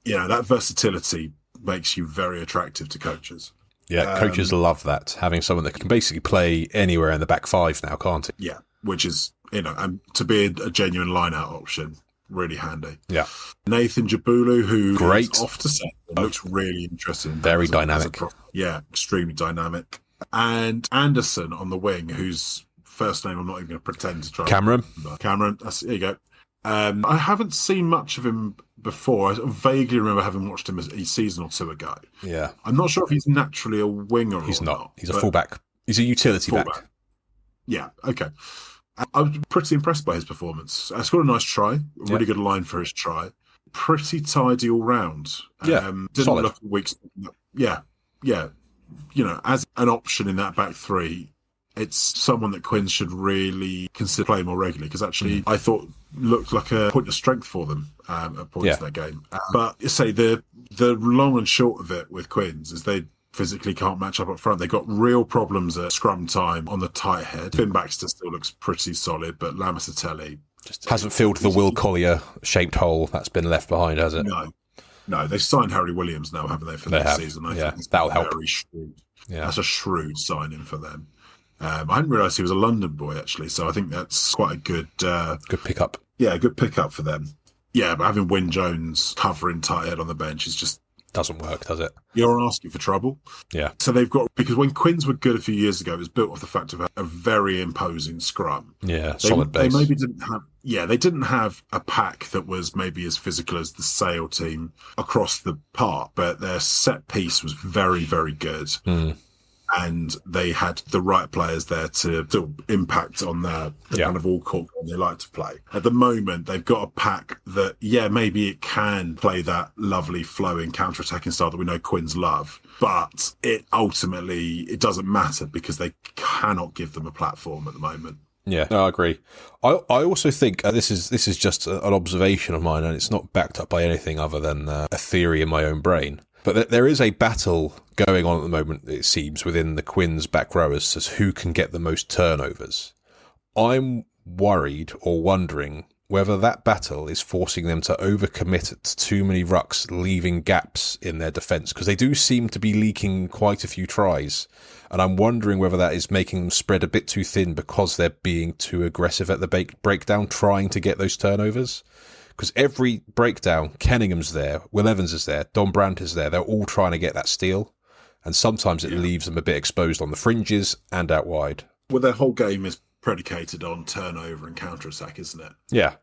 that versatility makes you very attractive to coaches. Yeah, coaches love that, having someone that can basically play anywhere in the back five now, can't it? Yeah, which is, and to be a genuine line-out option, really handy. Yeah. Nathan Jabulu, who great, is off to set, looks really interesting. Very dynamic. Extremely dynamic. And Anderson on the wing, whose first name I'm not even going to pretend to try. Cameron, there you go. I haven't seen much of him before. I vaguely remember having watched him a season or two ago. Yeah. I'm not sure if he's naturally a winger He's or not. He's a fullback. He's a utility back. Yeah, okay. I was pretty impressed by his performance. I scored a nice try, a really good line for his try. Pretty tidy all round. Didn't solid. look at weeks. Yeah. As an option in that back three, it's someone that Quinn should really consider playing more regularly, because actually I thought looked like a point of strength for them at points in that game. But say the long and short of it with Quins is they physically can't match up front. They've got real problems at scrum time on the tight head. Finn Baxter still looks pretty solid, but Lamasatelli just hasn't filled the Will Collier shaped hole that's been left behind, has it? No. They've signed Harry Williams now, haven't they, for next season? I think that'll help. Very shrewd. Yeah. That's a shrewd signing for them. I hadn't realised he was a London boy, actually, so I think that's quite a good pickup. Yeah, good pickup for them. Yeah, but having Wyn Jones covering tight head on the bench is just... doesn't work, does it? You're asking for trouble. Yeah. So they've got... Because when Quins were good a few years ago, it was built off the fact of a very imposing scrum. Yeah, solid base. They maybe didn't have... Yeah, they didn't have a pack that was maybe as physical as the Sale team across the park, but their set piece was very, very good. And they had the right players there to impact on the kind of all-court game they like to play. At the moment, they've got a pack that, maybe it can play that lovely flowing counter-attacking style that we know Quins love, but it doesn't matter because they cannot give them a platform at the moment. Yeah, no, I agree. I also think this is just an observation of mine, and it's not backed up by anything other than a theory in my own brain. But there is a battle going on at the moment, it seems, within the Quins back row as to who can get the most turnovers. I'm worried or wondering whether that battle is forcing them to overcommit to too many rucks, leaving gaps in their defence, because they do seem to be leaking quite a few tries. And I'm wondering whether that is making them spread a bit too thin because they're being too aggressive at the breakdown, trying to get those turnovers. Because every breakdown, Kenningham's there, Will Evans is there, Don Brandt is there. They're all trying to get that steal. And sometimes it leaves them a bit exposed on the fringes and out wide. Well, their whole game is predicated on turnover and counter-attack, isn't it? Yeah.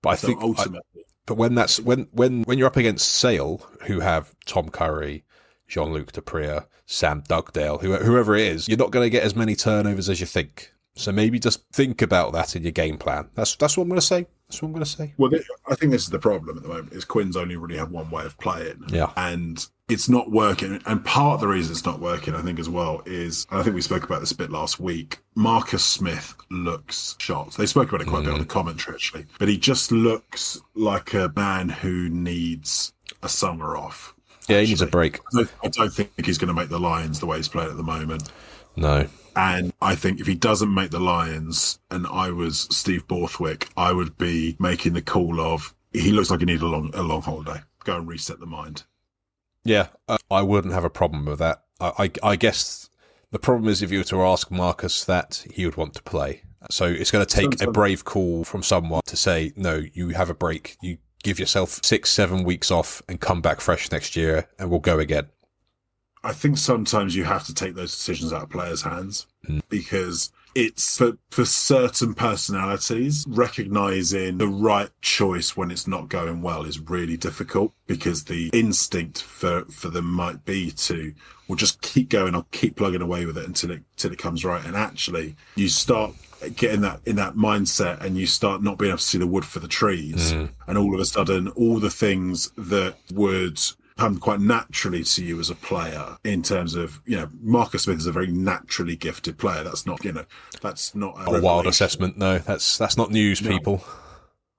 But I think ultimately... But when you're up against Sale, who have Tom Curry, Jean-Luc Dupria, Sam Dugdale, whoever it is, you're not going to get as many turnovers as you think. So maybe just think about that in your game plan. That's what I'm going to say. That's what I'm going to say. Well, I think this is the problem at the moment, is Quinn's only really have one way of playing. Yeah. And it's not working. And part of the reason it's not working, I think, as well, is, and I think we spoke about this a bit last week, Marcus Smith looks shot. They spoke about it quite a bit on the commentary, actually. But he just looks like a man who needs a summer off. Yeah, he needs a break. I don't think he's going to make the Lions the way he's playing at the moment. No. And I think if he doesn't make the Lions, and I was Steve Borthwick, I would be making the call of, he looks like he needs a long holiday. Go and reset the mind. Yeah, I wouldn't have a problem with that. I guess the problem is if you were to ask Marcus that, he would want to play. So it's going to take a brave call from someone to say, no, you have a break. You give yourself 6-7 weeks off and come back fresh next year and we'll go again. I think sometimes you have to take those decisions out of players' hands because it's for certain personalities, recognizing the right choice when it's not going well is really difficult, because the instinct for them might be to, well, just keep going, I'll keep plugging away with it until it comes right. And actually you start getting that in that mindset and you start not being able to see the wood for the trees. And all of a sudden, all the things that would come quite naturally to you as a player, in terms of, Marcus Smith is a very naturally gifted player. That's not, that's not a wild assessment. No, that's not news, people.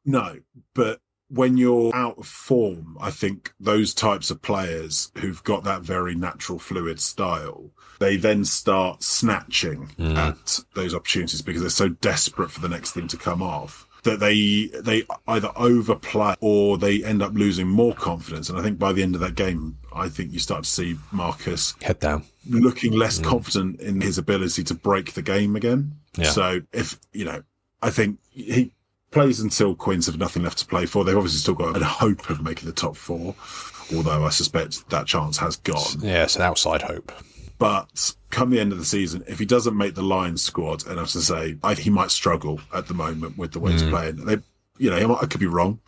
No, but when you're out of form, I think those types of players who've got that very natural fluid style, they then start snatching at those opportunities because they're so desperate for the next thing to come off, that they either overplay or they end up losing more confidence. And I think by the end of that game, I think you start to see Marcus head down, looking less confident in his ability to break the game again. Yeah. So if, I think he plays until Quins have nothing left to play for. They've obviously still got a hope of making the top four, although I suspect that chance has gone. Yeah, it's an outside hope. But come the end of the season, if he doesn't make the Lions squad, and I have to say, he might struggle at the moment with the way he's playing. I could be wrong,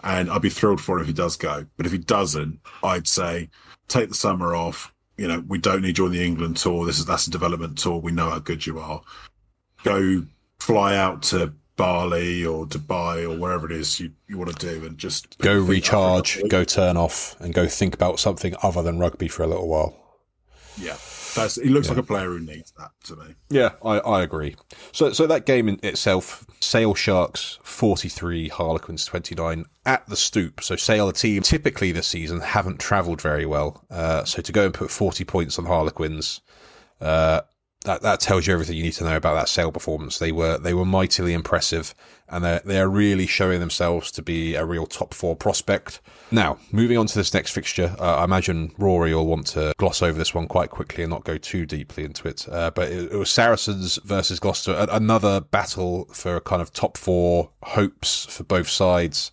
and I'd be thrilled for him if he does go. But if he doesn't, I'd say take the summer off. We don't need you on the England tour. That's a development tour. We know how good you are. Go fly out to Bali or Dubai or wherever it is you want to do, and just go recharge, go turn off, and go think about something other than rugby for a little while. Yeah, he looks like a player who needs that to me. Yeah, I agree. So that game in itself, Sale Sharks 43, Harlequins 29 at the Stoop. So Sale, a team typically this season haven't travelled very well. So to go and put 40 points on Harlequins, that tells you everything you need to know about that Sale performance. They were mightily impressive, and they're really showing themselves to be a real top four prospect. Now, moving on to this next fixture, I imagine Rory will want to gloss over this one quite quickly and not go too deeply into it. But it was Saracens versus Gloucester, another battle for kind of top four hopes for both sides.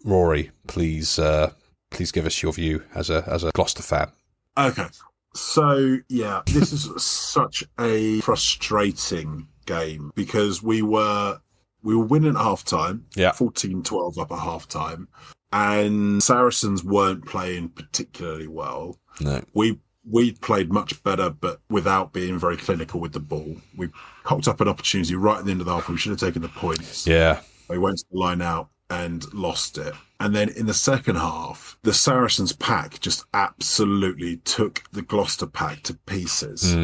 Rory, please give us your view as a Gloucester fan. Okay. So, yeah, this is such a frustrating game because we were winning at half-time, 14-12 up at half-time, and Saracens weren't playing particularly well. No. We played much better, but without being very clinical with the ball. We cocked up an opportunity right at the end of the half. We should have taken the points. Yeah. They went to the line out and lost it. And then in the second half, the Saracens pack just absolutely took the Gloucester pack to pieces.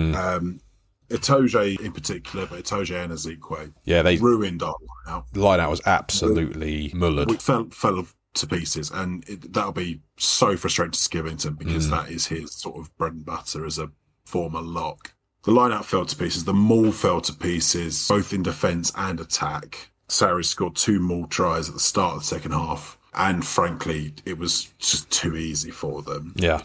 Itoje in particular, but Itoje and Ezekwe, they ruined our line-out. The line-out was absolutely mullered. We fell to pieces, and that'll be so frustrating to Skivington because that is his sort of bread and butter as a former lock. The line-out fell to pieces. The maul fell to pieces, both in defence and attack. Sarries scored 2 maul tries at the start of the second half, and frankly, it was just too easy for them. Yeah.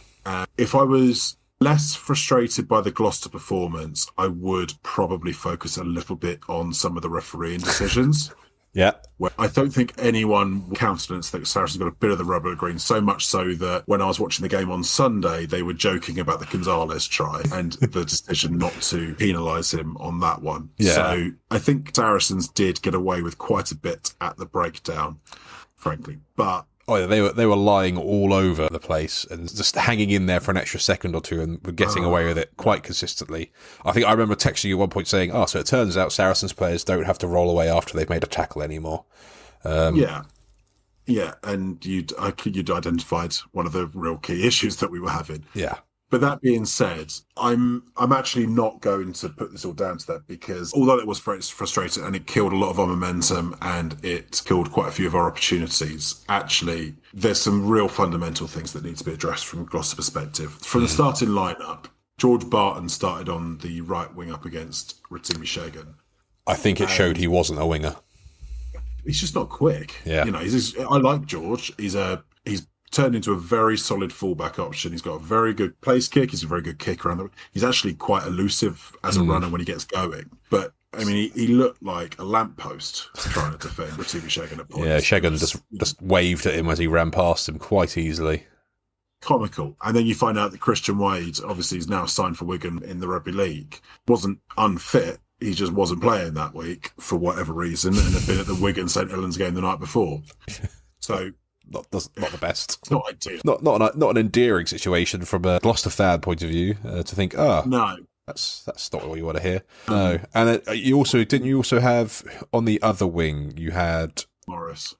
If I was less frustrated by the Gloucester performance, I would probably focus a little bit on some of the refereeing decisions. Yeah. Where I don't think anyone countenanced that Saracens got a bit of the rubber at green, so much so that when I was watching the game on Sunday, they were joking about the Gonzalez try and the decision not to penalise him on that one. Yeah. So I think Saracens did get away with quite a bit at the breakdown, frankly. But oh, yeah, they were lying all over the place and just hanging in there for an extra second or two and were getting away with it quite consistently. I think I remember texting you at one point saying, "Oh, so it turns out Saracens players don't have to roll away after they've made a tackle anymore." Yeah, and you'd identified one of the real key issues that we were having. Yeah. But that being said, I'm actually not going to put this all down to that, because although it was frustrating and it killed a lot of our momentum and it killed quite a few of our opportunities, actually there's some real fundamental things that need to be addressed from a Gloucester perspective. From the starting lineup, George Barton started on the right wing up against Rotimi Shagan. I think it showed he wasn't a winger. He's just not quick. Yeah. I like George. He's turned into a very solid fullback option. He's got a very good place kick. He's a very good kick around he's actually quite elusive as a runner when he gets going. But I mean, he looked like a lamppost trying to defend Rotimi Shagan at points. Yeah, Shagan just waved at him as he ran past him quite easily. Comical. And then you find out that Christian Wade obviously is now signed for Wigan in the Rugby League. Wasn't unfit. He just wasn't playing that week for whatever reason, and had been at the Wigan St Helens game the night before. So not the best. It's not ideal. Not an endearing situation from a Gloucester fan point of view to think. No, that's not what you want to hear. No, and you also have on the other wing you had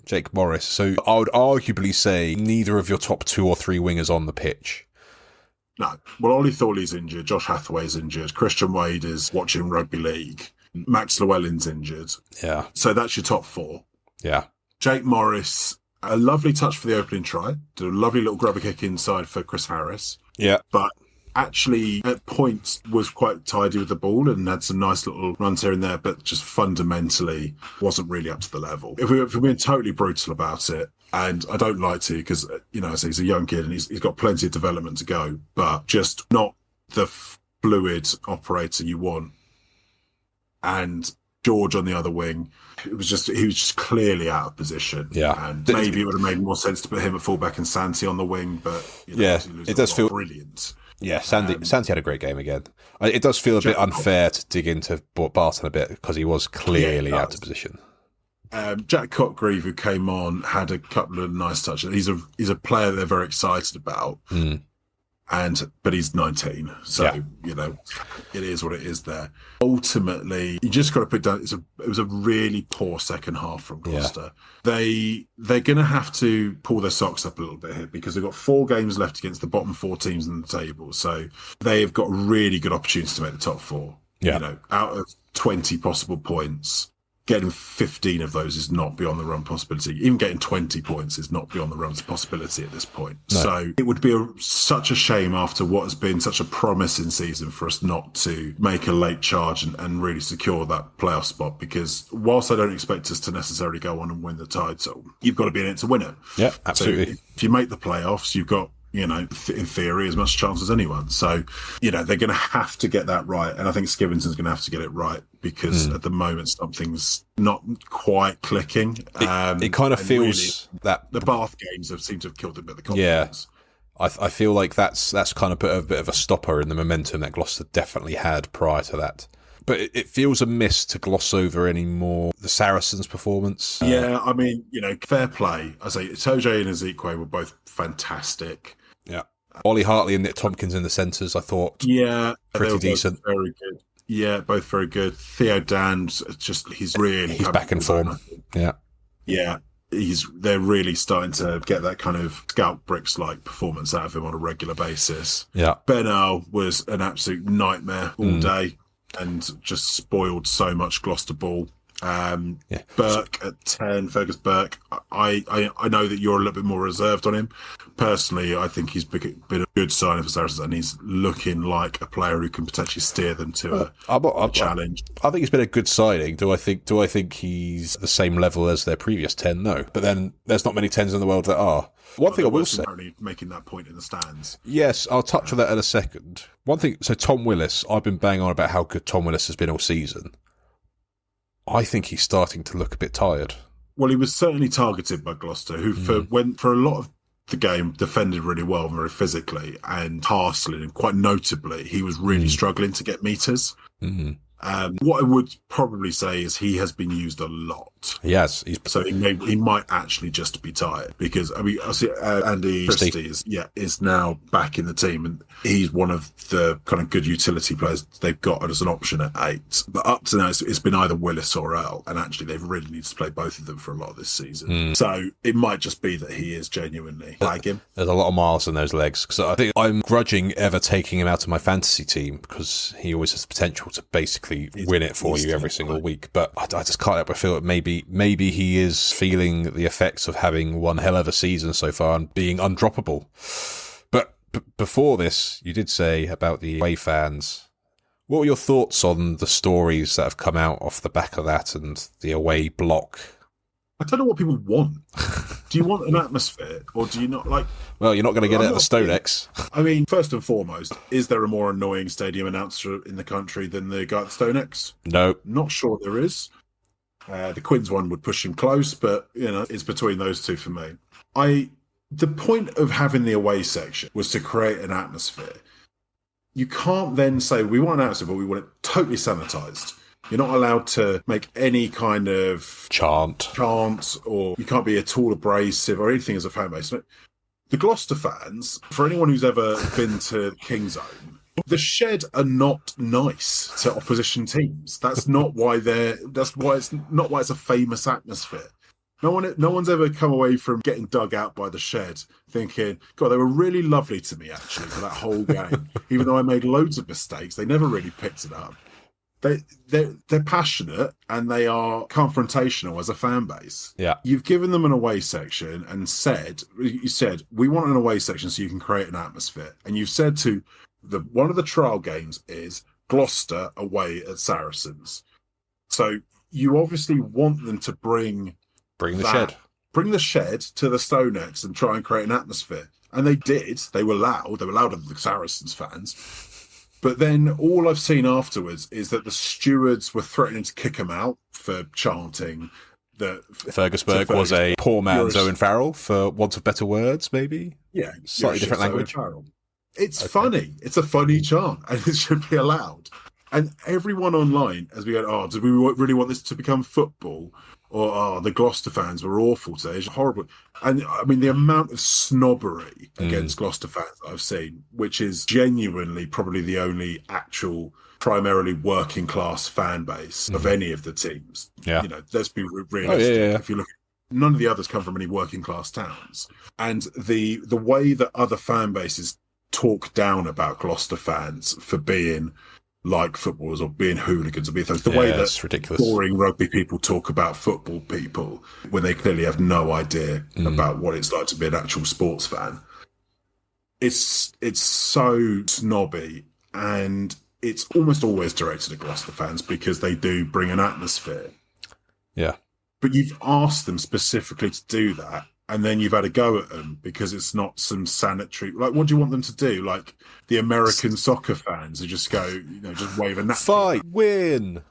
Jake Morris. So I would arguably say neither of your top 2 or 3 wingers on the pitch. No. Well, Ollie Thorley's injured. Josh Hathaway's injured. Christian Wade is watching Rugby League. Max Llewellyn's injured. Yeah. So that's your top 4. Yeah. Jake Morris, a lovely touch for the opening try. Did a lovely little grubber kick inside for Chris Harris. Yeah. But actually, at points, was quite tidy with the ball and had some nice little runs here and there, but just fundamentally wasn't really up to the level. If we're being totally brutal about it, and I don't like to, because, he's a young kid and he's got plenty of development to go, but just not the fluid operator you want. And George on the other wing, he was just clearly out of position. Yeah. And maybe it would have made more sense to put him at fullback and Santi on the wing, but it does feel brilliant. Yeah, Santi had a great game again. It does feel a bit unfair to dig into Barton a bit because he was clearly out of position. Jack Cotgreave, who came on, had a couple of nice touches. He's a player they're very excited about, but he's 19, so it is what it is. There, ultimately, you just got to put down. It was a really poor second half from Gloucester. Yeah. They're going to have to pull their socks up a little bit here because they've got 4 games left against the bottom 4 teams in the table, so they've got a really good opportunity to make the top 4. Yeah. Out of 20 possible points, getting 15 of those is not beyond the realm of possibility. Even getting 20 points is not beyond the realms of possibility at this point. No. So it would be such a shame after what has been such a promising season for us not to make a late charge and really secure that playoff spot, because whilst I don't expect us to necessarily go on and win the title, you've got to be in it to win it. Yeah, absolutely. So if you make the playoffs, you've got, in theory, as much chance as anyone. So, they're going to have to get that right. And I think Skivington's going to have to get it right because at the moment, something's not quite clicking. It kind of feels really, that the Bath games have seemed to have killed a bit of the confidence. Yeah. I feel like that's kind of put a bit of a stopper in the momentum that Gloucester definitely had prior to that. But it feels amiss to gloss over any more the Saracens' performance. Yeah, I mean, fair play. I say Toje and Ezekwe were both fantastic. Yeah. Ollie Hartley and Nick Tompkins in the centres, I thought. Yeah. Pretty decent. Very good. Yeah, both very good. Theo Dan's he's back in form. Yeah. Yeah. They're really starting to get that kind of Scout Bricks-like performance out of him on a regular basis. Yeah. Ben Earl was an absolute nightmare all day and just spoiled so much Gloucester ball. Burke at 10, Fergus Burke. I know that you're a little bit more reserved on him. Personally, I think he's been a good signing for Saracens, and he's looking like a player who can potentially steer them to a challenge. I think he's been a good signing. Do I think he's the same level as their previous 10? No. But then there's not many 10s in the world that are. One thing I will say, making that point in the stands. Yes, I'll touch on that in a second. One thing, so Tom Willis, I've been banging on about how good Tom Willis has been all season. I think he's starting to look a bit tired. Well, he was certainly targeted by Gloucester, who for a lot of the game defended really well, very physically and harshly, and quite notably, he was really struggling to get meters. Mm. What I would probably say is he has been used a lot. Yes, so he might actually just be tired, because I mean, I see Andy Christie is now back in the team, and he's one of the kind of good utility players they've got as an option at 8. But up to now, it's been either Willis or Earl, and actually they've really needed to play both of them for a lot of this season. So it might just be that he is genuinely lagging. There's a lot of miles in those legs, because I think I'm grudging ever taking him out of my fantasy team, because he always has the potential to basically win it for you every single week. But I just can't help but feel that maybe he is feeling the effects of having one hell of a season so far and being undroppable. But before this, you did say about the away fans. What were your thoughts on the stories that have come out off the back of that and the away block? I don't know what people want. Do you want an atmosphere, or do you not like? Well, you're not going to get it at the Stonex. I mean, first and foremost, is there a more annoying stadium announcer in the country than the guy at the Stonex? No. Not sure there is. The Quins one would push him close, but, it's between those two for me. The point of having the away section was to create an atmosphere. You can't then say, we want an atmosphere, but we want it totally sanitised. You're not allowed to make any kind of chant, or you can't be at all abrasive or anything as a fan base. The Gloucester fans, for anyone who's ever been to King's Own, the Shed are not nice to opposition teams. That's not why it's not why it's a famous atmosphere. No one's ever come away from getting dug out by the Shed thinking, God, they were really lovely to me actually for that whole game. Even though I made loads of mistakes, they never really picked it up. They're passionate and they are confrontational as a fan base. Yeah. You've given them an away section and you said, we want an away section so you can create an atmosphere. And you've said one of the trial games is Gloucester away at Saracens. So you obviously want them to bring the Shed. Bring the Shed to the Stonex and try and create an atmosphere. And they did. They were loud. They were louder than the Saracens fans. But then all I've seen afterwards is that the stewards were threatening to kick him out for chanting that Fergusburg was a poor man's Owen Farrell, for want of better words, maybe? Yeah. Slightly different language. It's funny. It's a funny chant, and it should be allowed. And everyone online, as we go, do we really want this to become football? Or, the Gloucester fans were awful today. It's horrible. And, I mean, the amount of snobbery against Gloucester fans that I've seen, which is genuinely probably the only actual primarily working class fan base of any of the teams. Yeah. Let's be realistic. Yeah. If you look, none of the others come from any working class towns. And the way that other fan bases talk down about Gloucester fans for being like footballers or being hooligans or being things. The way that ridiculous. Boring rugby people talk about football people when they clearly have no idea about what it's like to be an actual sports fan. It's so snobby, and it's almost always directed at Gloucester fans because they do bring an atmosphere. Yeah. But you've asked them specifically to do that, and then you've had a go at them because it's not some sanitary. Like, what do you want them to do? Like the American soccer fans who just go, just wave a napkin. Fight, win,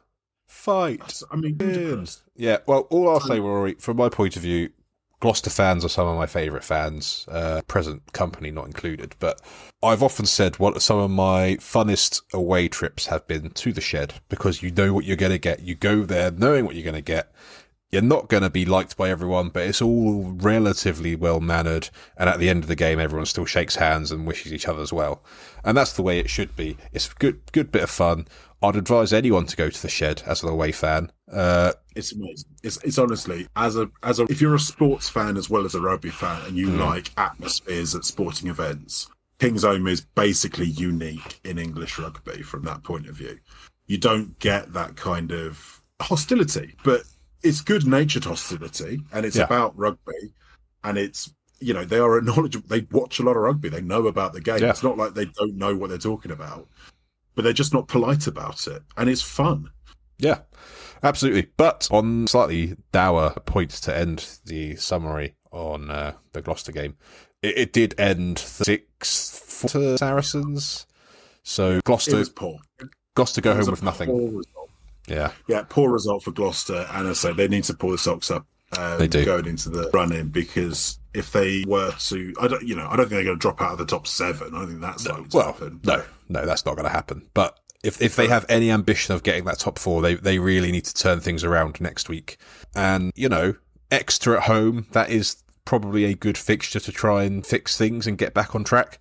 fight. I mean, win. Yeah. Well, all I'll say, Rory, from my point of view, Gloucester fans are some of my favourite fans, present company not included. But I've often said what some of my funnest away trips have been to the Shed, because you know what you're going to get. You go there knowing what you're going to get. You're not going to be liked by everyone, but it's all relatively well-mannered. And at the end of the game, everyone still shakes hands and wishes each other as well. And that's the way it should be. It's a good bit of fun. I'd advise anyone to go to the Shed as an away fan. It's amazing. It's honestly, if you're a sports fan as well as a rugby fan and you like atmospheres at sporting events, King's Own is basically unique in English rugby from that point of view. You don't get that kind of hostility, but it's good-natured hostility, and it's about rugby, and it's, they are knowledgeable. They watch a lot of rugby. They know about the game. Yeah. It's not like they don't know what they're talking about, but they're just not polite about it, and it's fun. Yeah, absolutely. But on slightly dour point to end the summary on the Gloucester game, it did end 6-4 to Saracens. So Gloucester, it was poor. Gloucester go home with nothing. Poor result. Yeah. Yeah, poor result for Gloucester, and I say they need to pull the socks up. They do. Going into the run-in, because if they were to, I don't think they're going to drop out of the top 7. I don't think that's likely to happen. No, that's not going to happen. But if they have any ambition of getting that top 4, they really need to turn things around next week. And, Exeter at home, that is probably a good fixture to try and fix things and get back on track.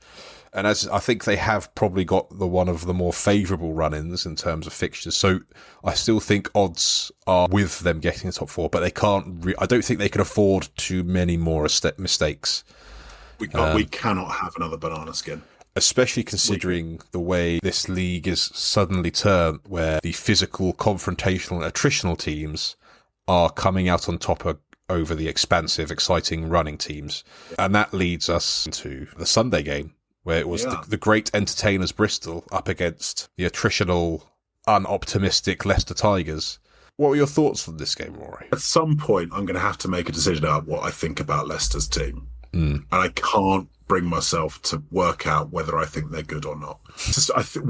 And as I think they have probably got one of the more favourable run-ins in terms of fixtures. So I still think odds are with them getting the top 4, but they can't. I don't think they can afford too many more mistakes. We cannot have another banana skin. Especially considering the way this league is suddenly turned, where the physical, confrontational and attritional teams are coming out on top over the expansive, exciting running teams. And that leads us to the Sunday game, where it was the great entertainers Bristol up against the attritional, unoptimistic Leicester Tigers. What were your thoughts on this game, Rory? At some point, I'm going to have to make a decision about what I think about Leicester's team. And I can't bring myself to work out whether I think they're good or not.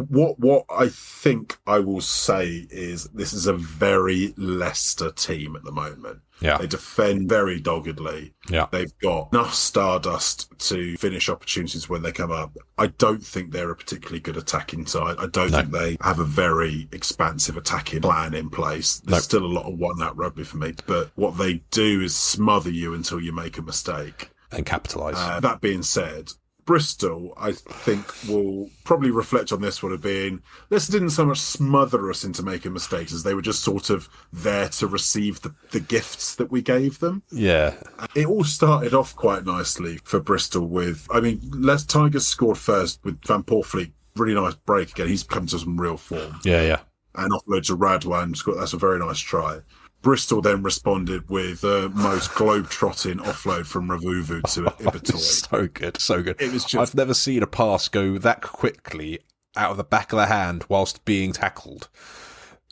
What I think I will say is this is a very Leicester team at the moment. Yeah. They defend very doggedly. Yeah. They've got enough stardust to finish opportunities when they come up. I don't think they're a particularly good attacking side. I don't think they have a very expansive attacking plan in place. There's still a lot of one-out rugby for me. But what they do is smother you until you make a mistake. And capitalise. That being said, Bristol, I think, will probably reflect on this one of being, Leicester didn't so much smother us into making mistakes as they were just sort of there to receive the gifts that we gave them. Yeah. It all started off quite nicely for Bristol Leicester Tigers scored first with Van Poortvliet. Really nice break again. He's come to some real form. Yeah. And offload to Radwan. That's a very nice try. Bristol then responded with the most globe-trotting offload from Ravuvu to Ibitoy. So good. It was just... I've never seen a pass go that quickly out of the back of the hand whilst being tackled.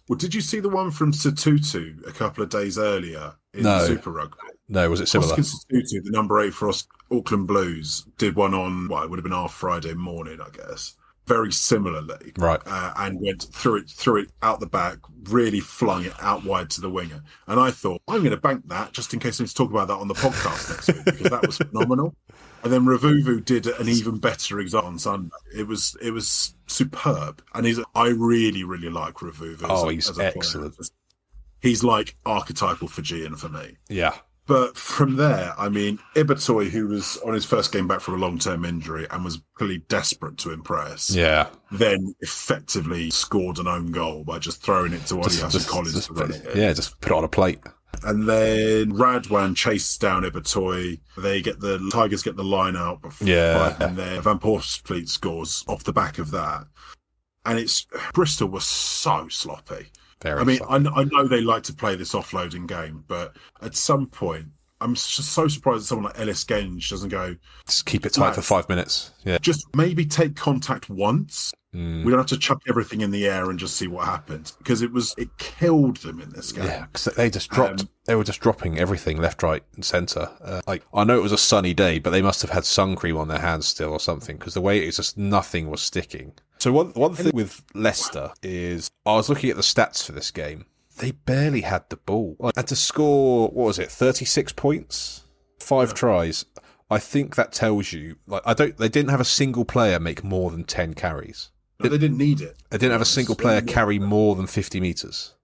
Well, did you see the one from Satutu a couple of days earlier in Super Rugby? No, was it similar? Satutu, the number 8 for Auckland Blues, did one on, it would have been our Friday morning, I guess. Very similarly, right, and went through it out the back, really flung it out wide to the winger. And I thought, I'm going to bank that just in case I need to talk about that on the podcast next week, because that was phenomenal. And then Ravuvu did an even better example on Sunday. It was superb, and I really like Ravuvu. He's excellent. He's like archetypal Fijian for me. Yeah. But from there, Ibitoy, who was on his first game back from a long-term injury and was clearly desperate to impress, then effectively scored an own goal by just throwing it to Odias and Collins to run it. Yeah, just put it on a plate. And then Radwan chases down Ibitoy. The Tigers get the line out. And then Van Poortvliet scores off the back of that. And Bristol was so sloppy. I know they like to play this offloading game, but at some point, I'm just so surprised that someone like Ellis Genge doesn't go... Just keep it tight for 5 minutes. Yeah. Just maybe take contact once. We don't have to chuck everything in the air and just see what happens, because it killed them in this game. Yeah, because they just dropped. They were just dropping everything left, right, and centre. I know it was a sunny day, but they must have had sun cream on their hands still or something, because the way it's just nothing was sticking. So one thing with Leicester is I was looking at the stats for this game. They barely had the ball, and to score 36 points, 5 tries. I think that tells you they didn't have a single player make more than 10 carries. No, they didn't need it. They didn't have a single player carry more than 50 metres.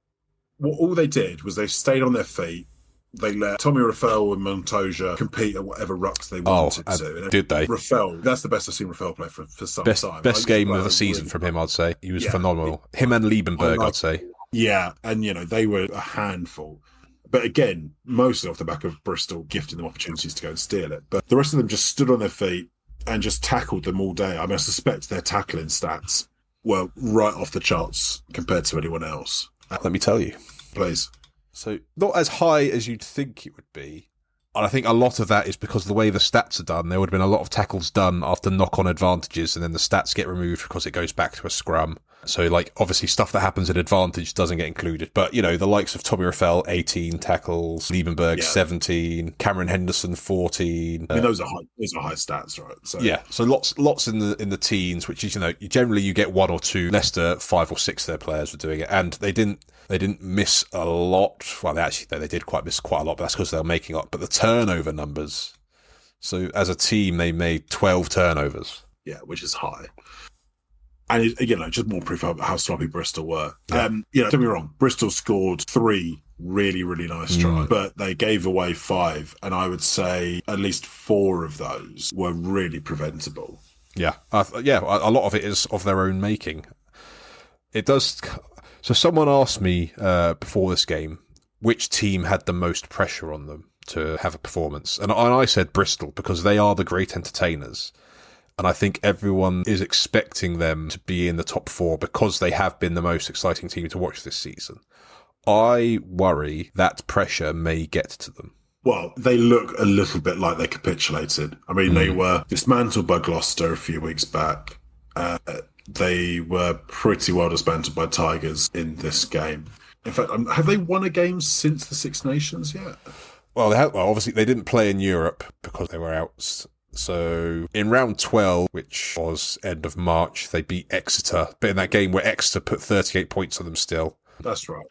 Well, all they did was they stayed on their feet. They let Tommy Rafael and Montoya compete at whatever rucks they wanted to. Did they? Rafael, that's the best I've seen Rafael play for some time. Best game of the season from him, I'd say. He was phenomenal. Him and Liebenberg, I'd say. Yeah, and they were a handful. But again, mostly off the back of Bristol gifting them opportunities to go and steal it. But the rest of them just stood on their feet and just tackled them all day. I suspect their tackling stats were right off the charts compared to anyone else. Let me tell you. Please. So, not as high as you'd think it would be, And I think a lot of that is because of the way the stats are done. There would have been a lot of tackles done after knock-on advantages, and then the stats get removed because it goes back to a scrum. So, like, obviously stuff that happens at advantage doesn't get included. But, you know, the likes of Tommy Raffel, 18 tackles, Liebenberg, 17, Cameron Henderson, 14. I mean, those are high stats, right? So yeah, so lots in the teens, which is, you know, generally you get one or two. Leicester, 5 or 6 of their players were doing it, and they didn't miss a lot. Well, they did miss quite a lot, but that's because they were making up. But the turnover numbers, so as a team, they made 12 turnovers. Yeah, which is high. And, you know, just more proof of how sloppy Bristol were. Yeah. You know, don't get me wrong, Bristol scored 3 really, really nice tries, but they gave away 5, and I would say at least 4 of those were really preventable. Yeah, a lot of it is of their own making. It does. So someone asked me before this game which team had the most pressure on them to have a performance, and I said Bristol, because they are the great entertainers. And I think everyone is expecting them to be in the top 4 because they have been the most exciting team to watch this season. I worry that pressure may get to them. Well, they look a little bit like they capitulated. I mean, they were dismantled by Gloucester a few weeks back. They were pretty well dismantled by Tigers in this game. In fact, have they won a game since the Six Nations yet? Well, obviously they didn't play in Europe because they were out. So in round 12, which was end of March, they beat Exeter. But in that game where Exeter put 38 points on them still. That's right.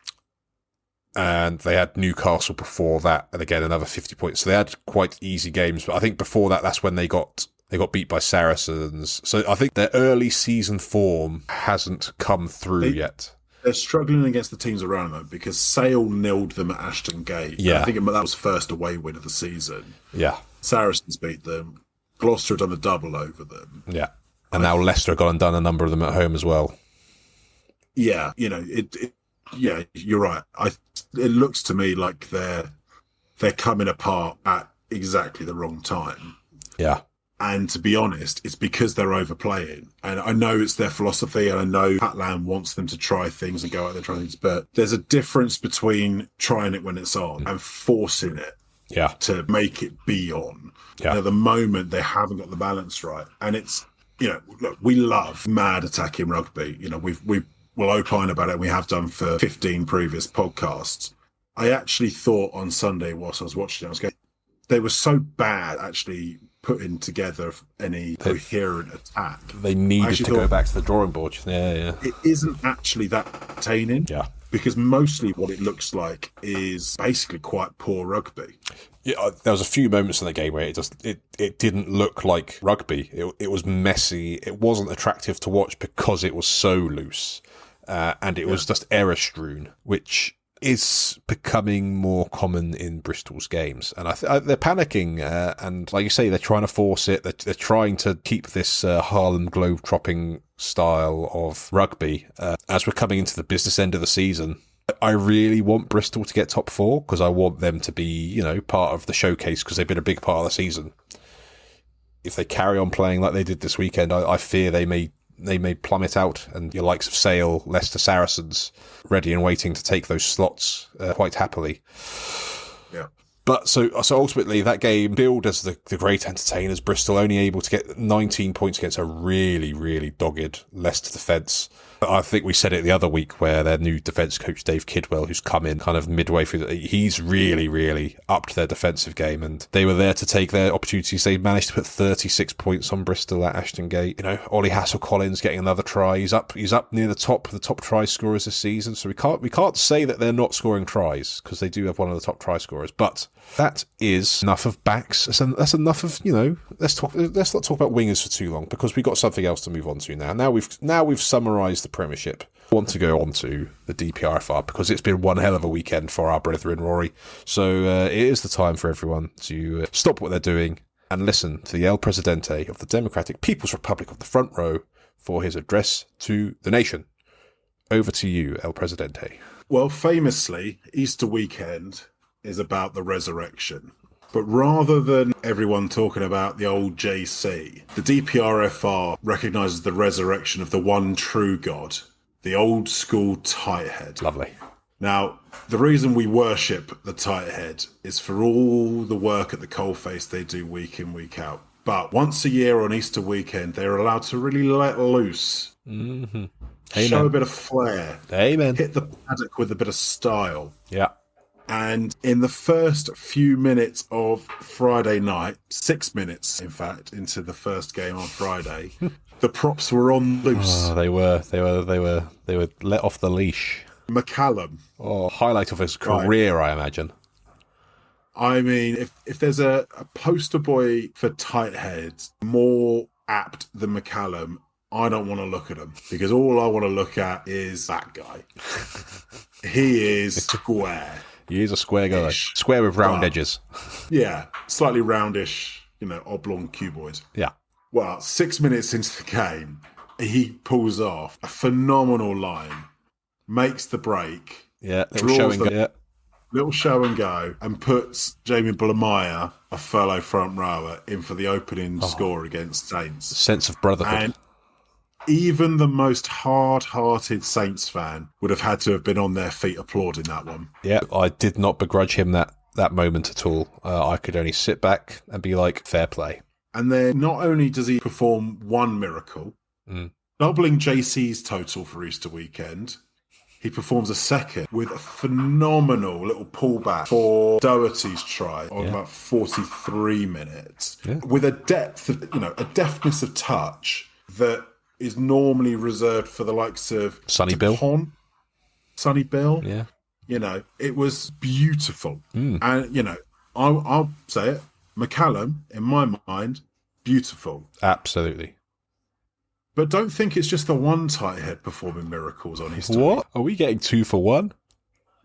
And they had Newcastle before that, and again another 50 points. So they had quite easy games. But I think before that, that's when they got beat by Saracens. So I think their early season form hasn't come through yet. They're struggling against the teams around them because Sale nilled them at Ashton Gate. Yeah. I think that was first away win of the season. Yeah. Saracens beat them. Gloucester had done the double over them. Yeah. And now Leicester have gone and done a number of them at home as well. Yeah. You know, yeah, you're right. It looks to me like they're coming apart at exactly the wrong time. Yeah. And to be honest, it's because they're overplaying. And I know it's their philosophy, and I know Pat Lam wants them to try things and go out there and try things, but there's a difference between trying it when it's on and forcing it to make it be on. Yeah. And at the moment, they haven't got the balance right. And it's, you know, look, we love mad attacking rugby. You know, we will opine about it, and we have done for 15 previous podcasts. I actually thought on Sunday whilst I was watching it, I was going, they were so bad actually putting together any coherent attack. They needed to go back to the drawing board. Yeah. It isn't actually that entertaining. Yeah. Because mostly what it looks like is basically quite poor rugby. Yeah, there was a few moments in the game where it didn't look like rugby. It was messy. It wasn't attractive to watch because it was so loose. And it was just error-strewn, which is becoming more common in Bristol's games. And they're panicking, and like you say, they're trying to force it. They're trying to keep this Harlem Globetropping style of rugby. As we're coming into the business end of the season, I really want Bristol to get top 4 because I want them to be, you know, part of the showcase because they've been a big part of the season. If they carry on playing like they did this weekend, I fear they may plummet out, and your likes of Sale, Leicester, Saracens, ready and waiting to take those slots quite happily. Yeah. But so ultimately, that game billed as the great entertainers. Bristol only able to get 19 points against a really, really dogged Leicester defence. I think we said it the other week where their new defence coach, Dave Kidwell, who's come in kind of midway through, he's really, really upped their defensive game, and they were there to take their opportunities. They managed to put 36 points on Bristol at Ashton Gate. You know, Ollie Hassel-Collins getting another try. He's up near the top try scorers this season. So we can't say that they're not scoring tries because they do have one of the top try scorers. But that is enough of backs. That's enough of, you know, let's not talk about wingers for too long because we've got something else to move on to now. Now we've summarised the Premiership. I want to go on to the DPRFR because it's been one hell of a weekend for our brethren, Rory. So it is the time for everyone to stop what they're doing and listen to the El Presidente of the Democratic People's Republic of the Front Row for his address to the nation. Over to you, El Presidente. Well, famously, Easter weekend is about the resurrection. But rather than everyone talking about the old JC, the DPRFR recognises the resurrection of the one true God, the old school tight head. Lovely. Now, the reason we worship the tight head is for all the work at the coalface they do week in, week out. But once a year on Easter weekend, they're allowed to really let loose, show a bit of flair, hit the paddock with a bit of style. Yeah. And in the first few minutes of Friday night, 6 minutes, in fact, into the first game on Friday, the props were on loose. Oh, they were let off the leash. McCallum. Oh, highlight of his career, I imagine. I mean, if there's a poster boy for tight heads more apt than McCallum, I don't want to look at him, because all I want to look at is that guy. He is square. He is a square guy. Square with round edges. Yeah, slightly roundish, oblong cuboid. Yeah. Well, 6 minutes into the game, he pulls off a phenomenal line, makes the break. Yeah, little show and go, and puts Jamie Blamire, a fellow front rower, in for the opening score against Saints. Sense of brotherhood. And even the most hard-hearted Saints fan would have had to have been on their feet applauding that one. Yeah, I did not begrudge him that moment at all. I could only sit back and be like, fair play. And then not only does he perform one miracle, doubling JC's total for Easter weekend, he performs a second with a phenomenal little pullback for Doherty's try on about 43 minutes, with a depth of, a deftness of touch that is normally reserved for the likes of Sonny Bill. Yeah. It was beautiful. And, I'll say it, McCallum, in my mind, beautiful. Absolutely. But don't think it's just the one tight head performing miracles on Easter What? week. Are we getting 2 for 1?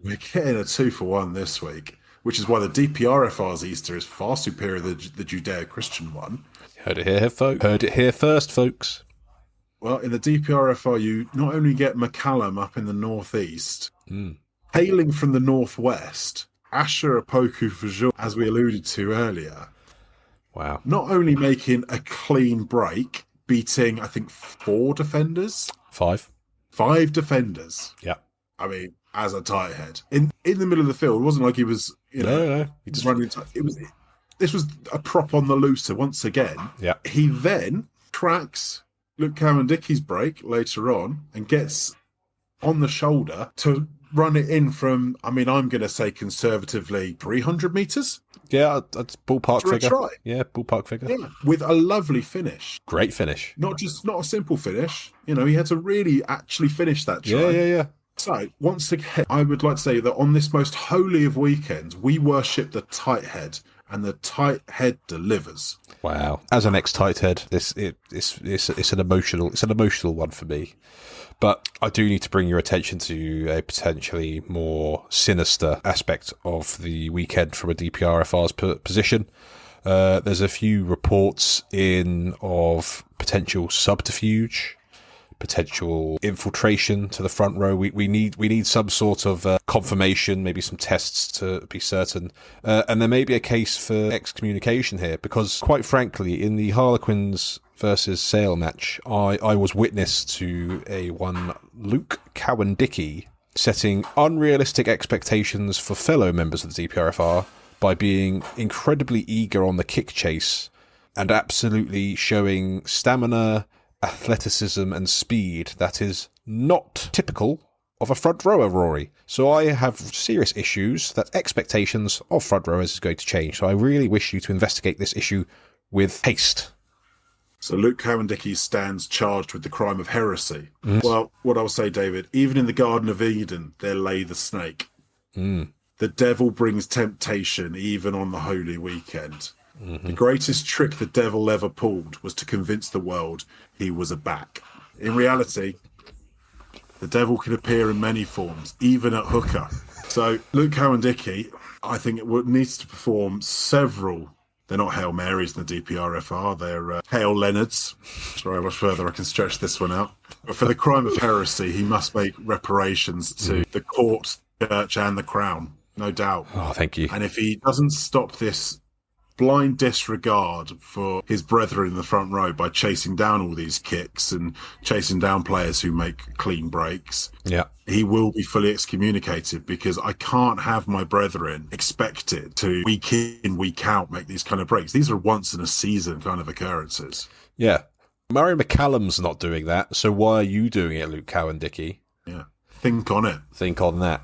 We're getting a 2 for 1 this week, which is why the DPRFR's Easter is far superior to the Judeo-Christian one. Heard it here, folks. Heard it here first, folks. Well, in the DPRFR, you not only get McCallum up in the northeast, hailing from the northwest, Asher Apoku Fajul, as we alluded to earlier. Wow. Not only making a clean break, beating, I think, 4 defenders? 5. 5 defenders. Yeah. I mean, as a tight head. In the middle of the field, it wasn't like he was, No. He just running. This was a prop on the looser once again. Yeah. He then tracks Luke Cowandicky's break later on and gets on the shoulder to run it in from, I'm going to say conservatively, 300 metres? Yeah, that's ballpark For a figure. try. Yeah, ballpark figure. Yeah, with a lovely finish. Great finish. Not a simple finish. He had to really actually finish that try. Yeah. So, once again, I would like to say that on this most holy of weekends, we worship the tight head, and the tight head delivers. Wow. As an ex-tight head, it's an emotional one for me. But I do need to bring your attention to a potentially more sinister aspect of the weekend from a DPRFR's position. There's a few reports in of potential subterfuge, potential infiltration to the front row. We need some sort of confirmation, maybe some tests to be certain. And there may be a case for excommunication here, because quite frankly, in the Harlequins versus Sale match, I was witness to one Luke Cowandicky setting unrealistic expectations for fellow members of the DPRFR by being incredibly eager on the kick chase and absolutely showing stamina, athleticism and speed that is not typical of a front rower, Rory. So I have serious issues that expectations of front rowers is going to change. So I really wish you to investigate this issue with haste. So Luke Cowandicky stands charged with the crime of heresy. Well, what I'll say, David, even in the Garden of Eden, there lay the snake. The devil brings temptation even on the holy weekend. The greatest trick the devil ever pulled was to convince the world he was a back. In reality, the devil can appear in many forms, even at hooker. So Luke Cowandicky, I think, needs to perform several. They're not Hail Marys in the DPRFR, they're Hail Leonards. Sorry how much further I can stretch this one out. But for the crime of heresy, he must make reparations to the court, church and the crown, no doubt. Oh, thank you. And if he doesn't stop this blind disregard for his brethren in the front row by chasing down all these kicks and chasing down players who make clean breaks. Yeah. He will be fully excommunicated, because I can't have my brethren expected to week in, week out make these kind of breaks. These are once in a season kind of occurrences. Yeah. Murray McCallum's not doing that, so why are you doing it, Luke Cowan-Dickey? Yeah. Think on it. Think on that.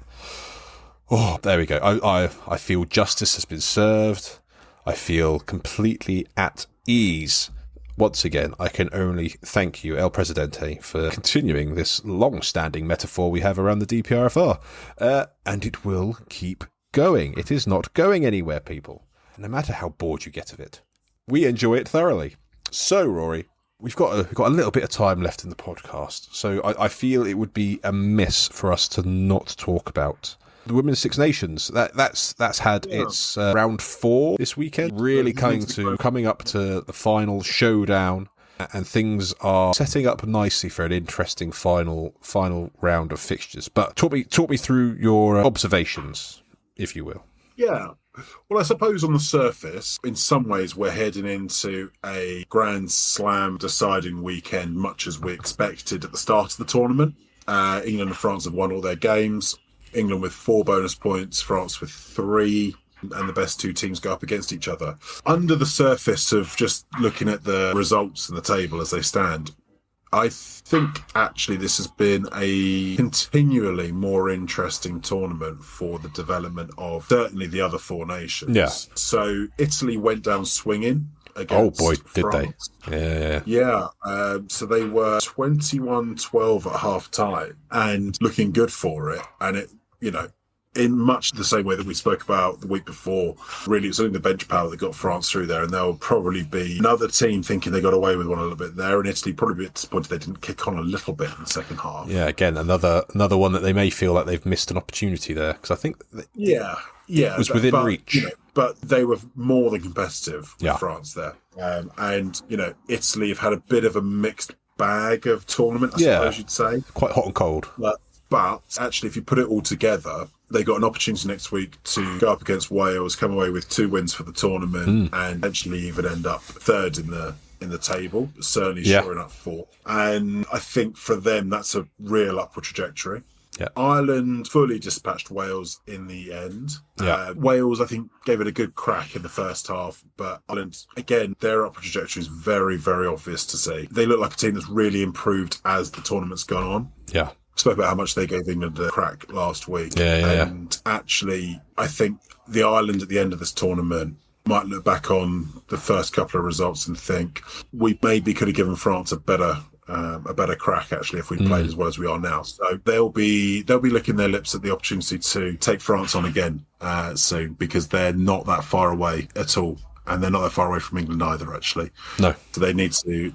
Oh, there we go. I feel justice has been served. I feel completely at ease. Once again, I can only thank you, El Presidente, for continuing this long-standing metaphor we have around the DPRFR. And it will keep going. It is not going anywhere, people, no matter how bored you get of it. We enjoy it thoroughly. So, Rory, we've got a little bit of time left in the podcast, so I feel it would be amiss for us to not talk about the Women's Six Nations. That's had its round 4 this weekend. Really coming up to the final showdown, and things are setting up nicely for an interesting final round of fixtures. But talk me through your observations, if you will. Yeah. Well, I suppose on the surface, in some ways, we're heading into a Grand Slam deciding weekend, much as we expected at the start of the tournament. England and France have won all their games. England with 4 bonus points, France with 3, and the best 2 teams go up against each other. Under the surface of just looking at the results in the table as they stand, I think actually this has been a continually more interesting tournament for the development of certainly the other 4 nations. Yeah. So Italy went down swinging against did France. they? Yeah. So they were 21-12 at half time and looking good for it. And it, in much the same way that we spoke about the week before, really it was only the bench power that got France through there, and there will probably be another team thinking they got away with one a little bit there, and Italy probably be disappointed they didn't kick on a little bit in the second half. Yeah, again, another one that they may feel like they've missed an opportunity there, because I think it was within reach. But they were more than competitive with France there. And, Italy have had a bit of a mixed bag of tournament, I suppose you'd say. Quite hot and cold. But actually, if you put it all together, they got an opportunity next week to go up against Wales, come away with 2 wins for the tournament, and eventually even end up 3rd in the table, certainly shoring up 4th. And I think for them, that's a real upward trajectory. Yeah. Ireland fully dispatched Wales in the end. Wales, I think, gave it a good crack in the first half, but Ireland, again, their upward trajectory is very, very obvious to see. They look like a team that's really improved as the tournament's gone on. Yeah. Spoke about how much they gave England a crack last week. And actually, I think the Ireland at the end of this tournament might look back on the first couple of results and think we maybe could have given France a better crack, actually, if we'd played as well as we are now. So they'll be licking their lips at the opportunity to take France on again soon, because they're not that far away at all. And they're not that far away from England either, actually. No. So they need to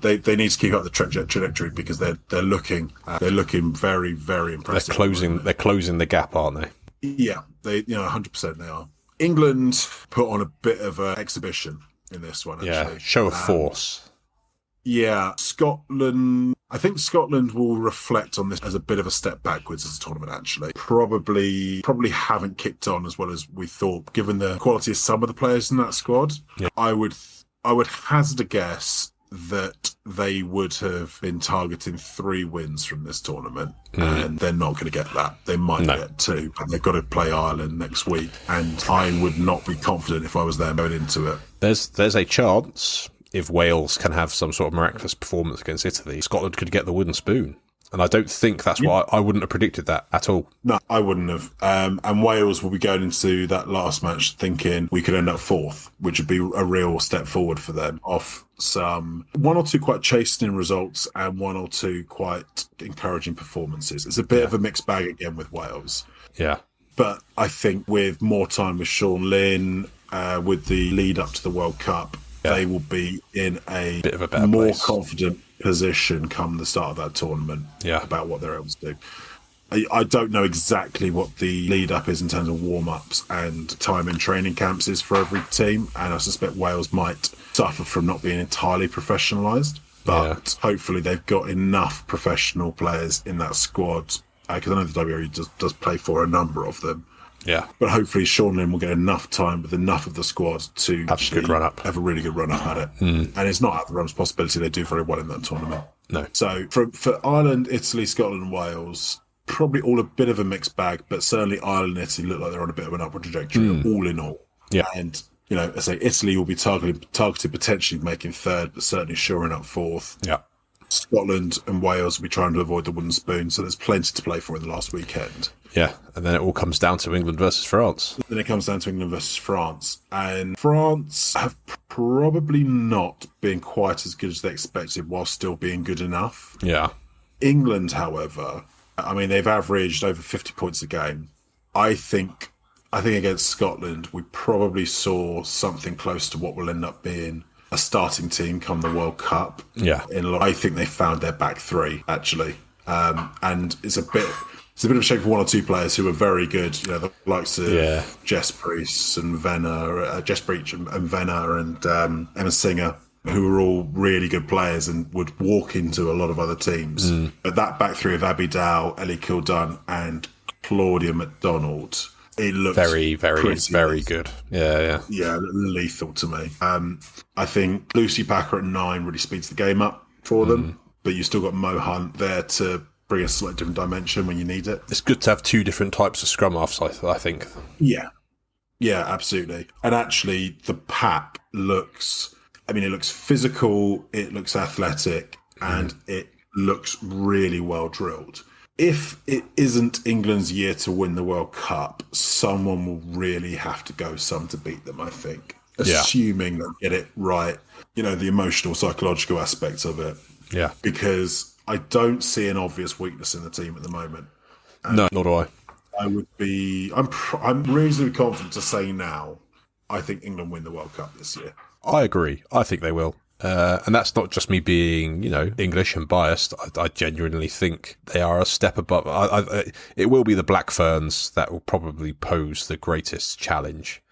keep up the trajectory, because they're looking very, very impressive. They're closing the gap, aren't they? Yeah, 100% they are. England put on a bit of an exhibition in this one, actually. Yeah, show of force. Yeah, Scotland. I think Scotland will reflect on this as a bit of a step backwards as a tournament, actually. Probably haven't kicked on as well as we thought, given the quality of some of the players in that squad. Yeah. I would hazard a guess that they would have been targeting 3 wins from this tournament, and they're not going to get that. They might get 2, but they've got to play Ireland next week, and I would not be confident if I was there going into it. There's a chance, if Wales can have some sort of miraculous performance against Italy, Scotland could get the wooden spoon. And I don't think that's why I wouldn't have predicted that at all. No, I wouldn't have. And Wales will be going into that last match thinking we could end up 4th, which would be a real step forward for them, off some 1 or 2 quite chastening results and 1 or 2 quite encouraging performances. It's a bit of a mixed bag again with Wales. Yeah. But I think with more time with Sean Lynn, with the lead up to the World Cup, they will be in a bit of a better more place. Confident position come the start of that tournament about what they're able to do. I don't know exactly what the lead up is in terms of warm-ups and time in training camps is for every team, and I suspect Wales might suffer from not being entirely professionalised, but hopefully they've got enough professional players in that squad, because I know the WRU does play for a number of them, Yeah. But hopefully Sean Lynn will get enough time with enough of the squad to Have a good run up. Have a really good run up at it. And it's not out of the realms of possibility they do very well in that tournament. No. So for Ireland, Italy, Scotland and Wales, probably all a bit of a mixed bag, but certainly Ireland and Italy look like they're on a bit of an upward trajectory, all in all. Yeah. And, you know, I say Italy will be targeted potentially making third, but certainly shoring up fourth. Yeah. Scotland and Wales will be trying to avoid the wooden spoon, so there's plenty to play for in the last weekend. Yeah, and then it all comes down to England versus France. Then it comes down to England versus France. And France have probably not been quite as good as they expected while still being good enough. Yeah. England, however, I mean, they've averaged over 50 points a game. I think against Scotland, we probably saw something close to what will end up being a starting team come the World Cup. Yeah. I think they found their back three, actually. And it's a bit of a shame for one or two players who are very good. You know, the likes of Jess Breach and Venner, and Emma Singer, who are all really good players and would walk into a lot of other teams. But that back three of Abby Dow, Ellie Kildun and Claudia McDonald, it looks very good. Yeah. Yeah, lethal to me. I think Lucy Packer at 9 really speeds the game up for them, but you still got Mo Hunt there to bring a slightly different dimension when you need it. It's good to have two different types of scrum halves, I think. Yeah, absolutely. And actually, the pack looks physical, it looks athletic, and it looks really well drilled. If it isn't England's year to win the World Cup, someone will really have to go some to beat them, I think. Assuming they get it right, you know, the emotional, psychological aspects of it. Yeah. Because I don't see an obvious weakness in the team at the moment. No, nor do I. I'm reasonably confident to say now, I think England win the World Cup this year. I agree. I think they will. And that's not just me being, you know, English and biased. I genuinely think they are a step above. It will be the Black Ferns that will probably pose the greatest challenge.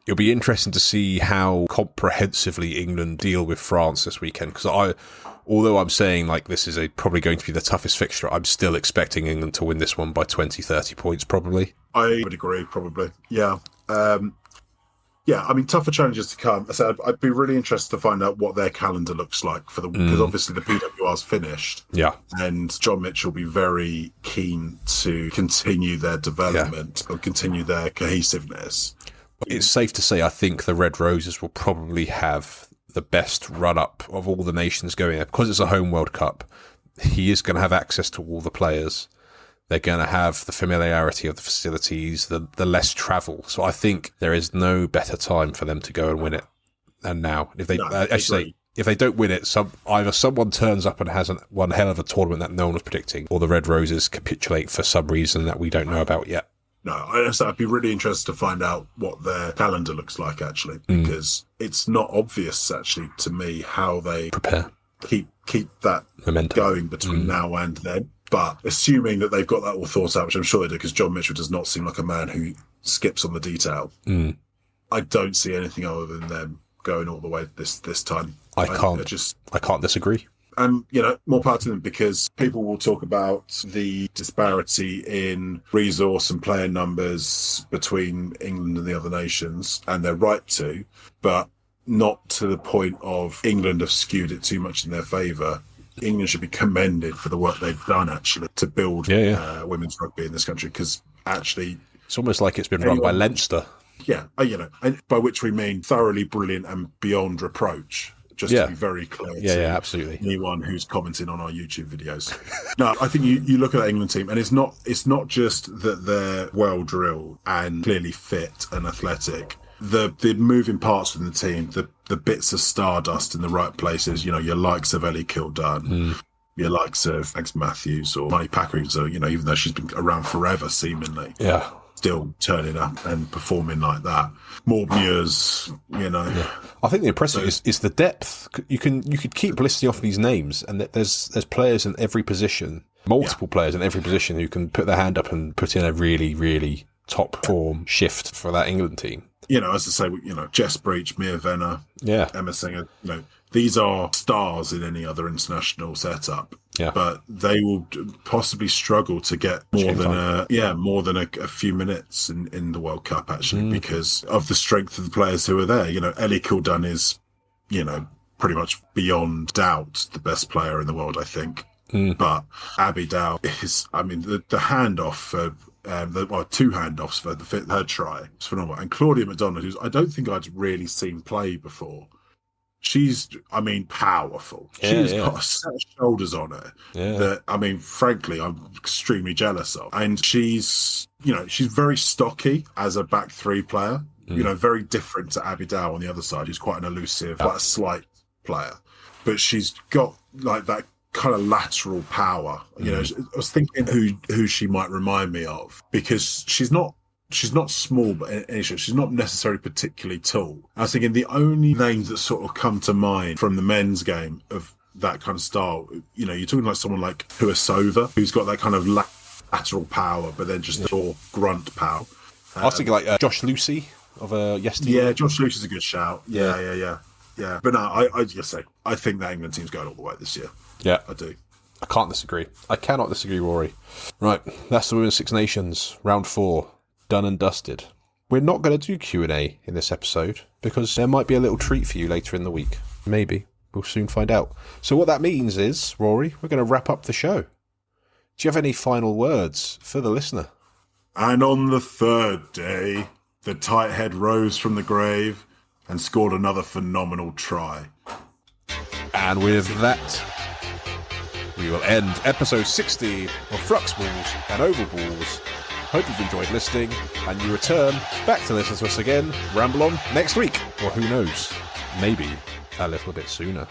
It'll be interesting to see how comprehensively England deal with France this weekend. Because although I'm saying like this is probably going to be the toughest fixture, I'm still expecting England to win this one by 20, 30 points probably. I would agree, probably. Yeah. Yeah, I mean, tougher challenges to come. I said I'd be really interested to find out what their calendar looks like for because obviously the PWR's finished. Yeah, and John Mitchell will be very keen to continue their development or continue their cohesiveness. It's safe to say I think the Red Roses will probably have the best run up of all the nations going there because it's a home World Cup. He is going to have access to all the players. They're going to have the familiarity of the facilities, the less travel. So I think there is no better time for them to go and win it than now. If they if they don't win it, either someone turns up and has one hell of a tournament that no one was predicting, or the Red Roses capitulate for some reason that we don't know about yet. No, I'd be really interested to find out what their calendar looks like, actually, because it's not obvious, actually, to me, how they prepare, keep that momentum going between now and then. But assuming that they've got that all thought out, which I'm sure they do, because John Mitchell does not seem like a man who skips on the detail. I don't see anything other than them going all the way this time. I can't disagree. And, you know, more power to them, because people will talk about the disparity in resource and player numbers between England and the other nations, and they're right to, but not to the point of England have skewed it too much in their favour. England should be commended for the work they've done, actually, to build women's rugby in this country, because actually... It's almost like it's been run by Leinster. Yeah, you know, and by which we mean thoroughly brilliant and beyond reproach. Just to be very clear to absolutely. anyone who's commenting on our YouTube videos. No, I think you look at that England team, and it's not just that they're well drilled and clearly fit and athletic. The moving parts within the team, the bits of stardust in the right places, you know, your likes of Ellie Kildun, your likes of Max Matthews or Money Packer, who's, you know, even though she's been around forever, seemingly. Yeah. Still turning up and performing like that. More Muirs, you know. Yeah. I think the impressive is the depth. You could keep listing off these names, and there's players in every position, multiple players in every position who can put their hand up and put in a really, really top form shift for that England team. You know, as I say, you know, Jess Breach, Mia Venner, Emma Singer, you know, these are stars in any other international setup. Yeah. But they will possibly struggle to get more than a few minutes in the World Cup, actually, because of the strength of the players who are there. Ellie Kildan is, pretty much beyond doubt the best player in the world, I think. But Abby Dow is, the handoff for two handoffs for her try was phenomenal. And Claudia McDonald, who's I don't think I'd really seen play before. She's, powerful. She's got a set of shoulders on her that, frankly, I'm extremely jealous of. And she's very stocky as a back three player, very different to Abby Dow on the other side, who's quite an elusive, quite a slight player. But she's got like that kind of lateral power. I was thinking who she might remind me of, because she's not small, but she's not necessarily particularly tall. I was thinking the only names that sort of come to mind from the men's game of that kind of style, you're talking like someone like Huasova, who's got that kind of lateral power, but then just more grunt power. I was thinking like Josh Lucy of yesterday. Yeah, Josh Lucy's a good shout. Yeah. But no, I just say, I think that England team's going all the way this year. Yeah. I do. I can't disagree. I cannot disagree, Rory. Right, that's the Women's Six Nations, round 4. Done and dusted. We're not going to do Q&A in this episode because there might be a little treat for you later in the week. Maybe. We'll soon find out. So what that means is, Rory, we're going to wrap up the show. Do you have any final words for the listener? And on the third day, the tight head rose from the grave and scored another phenomenal try. And with that, we will end episode 60 of Fluxballs and Overballs. Hope you've enjoyed listening, and you return back to listen to us again, ramble on next week, or who knows, maybe a little bit sooner.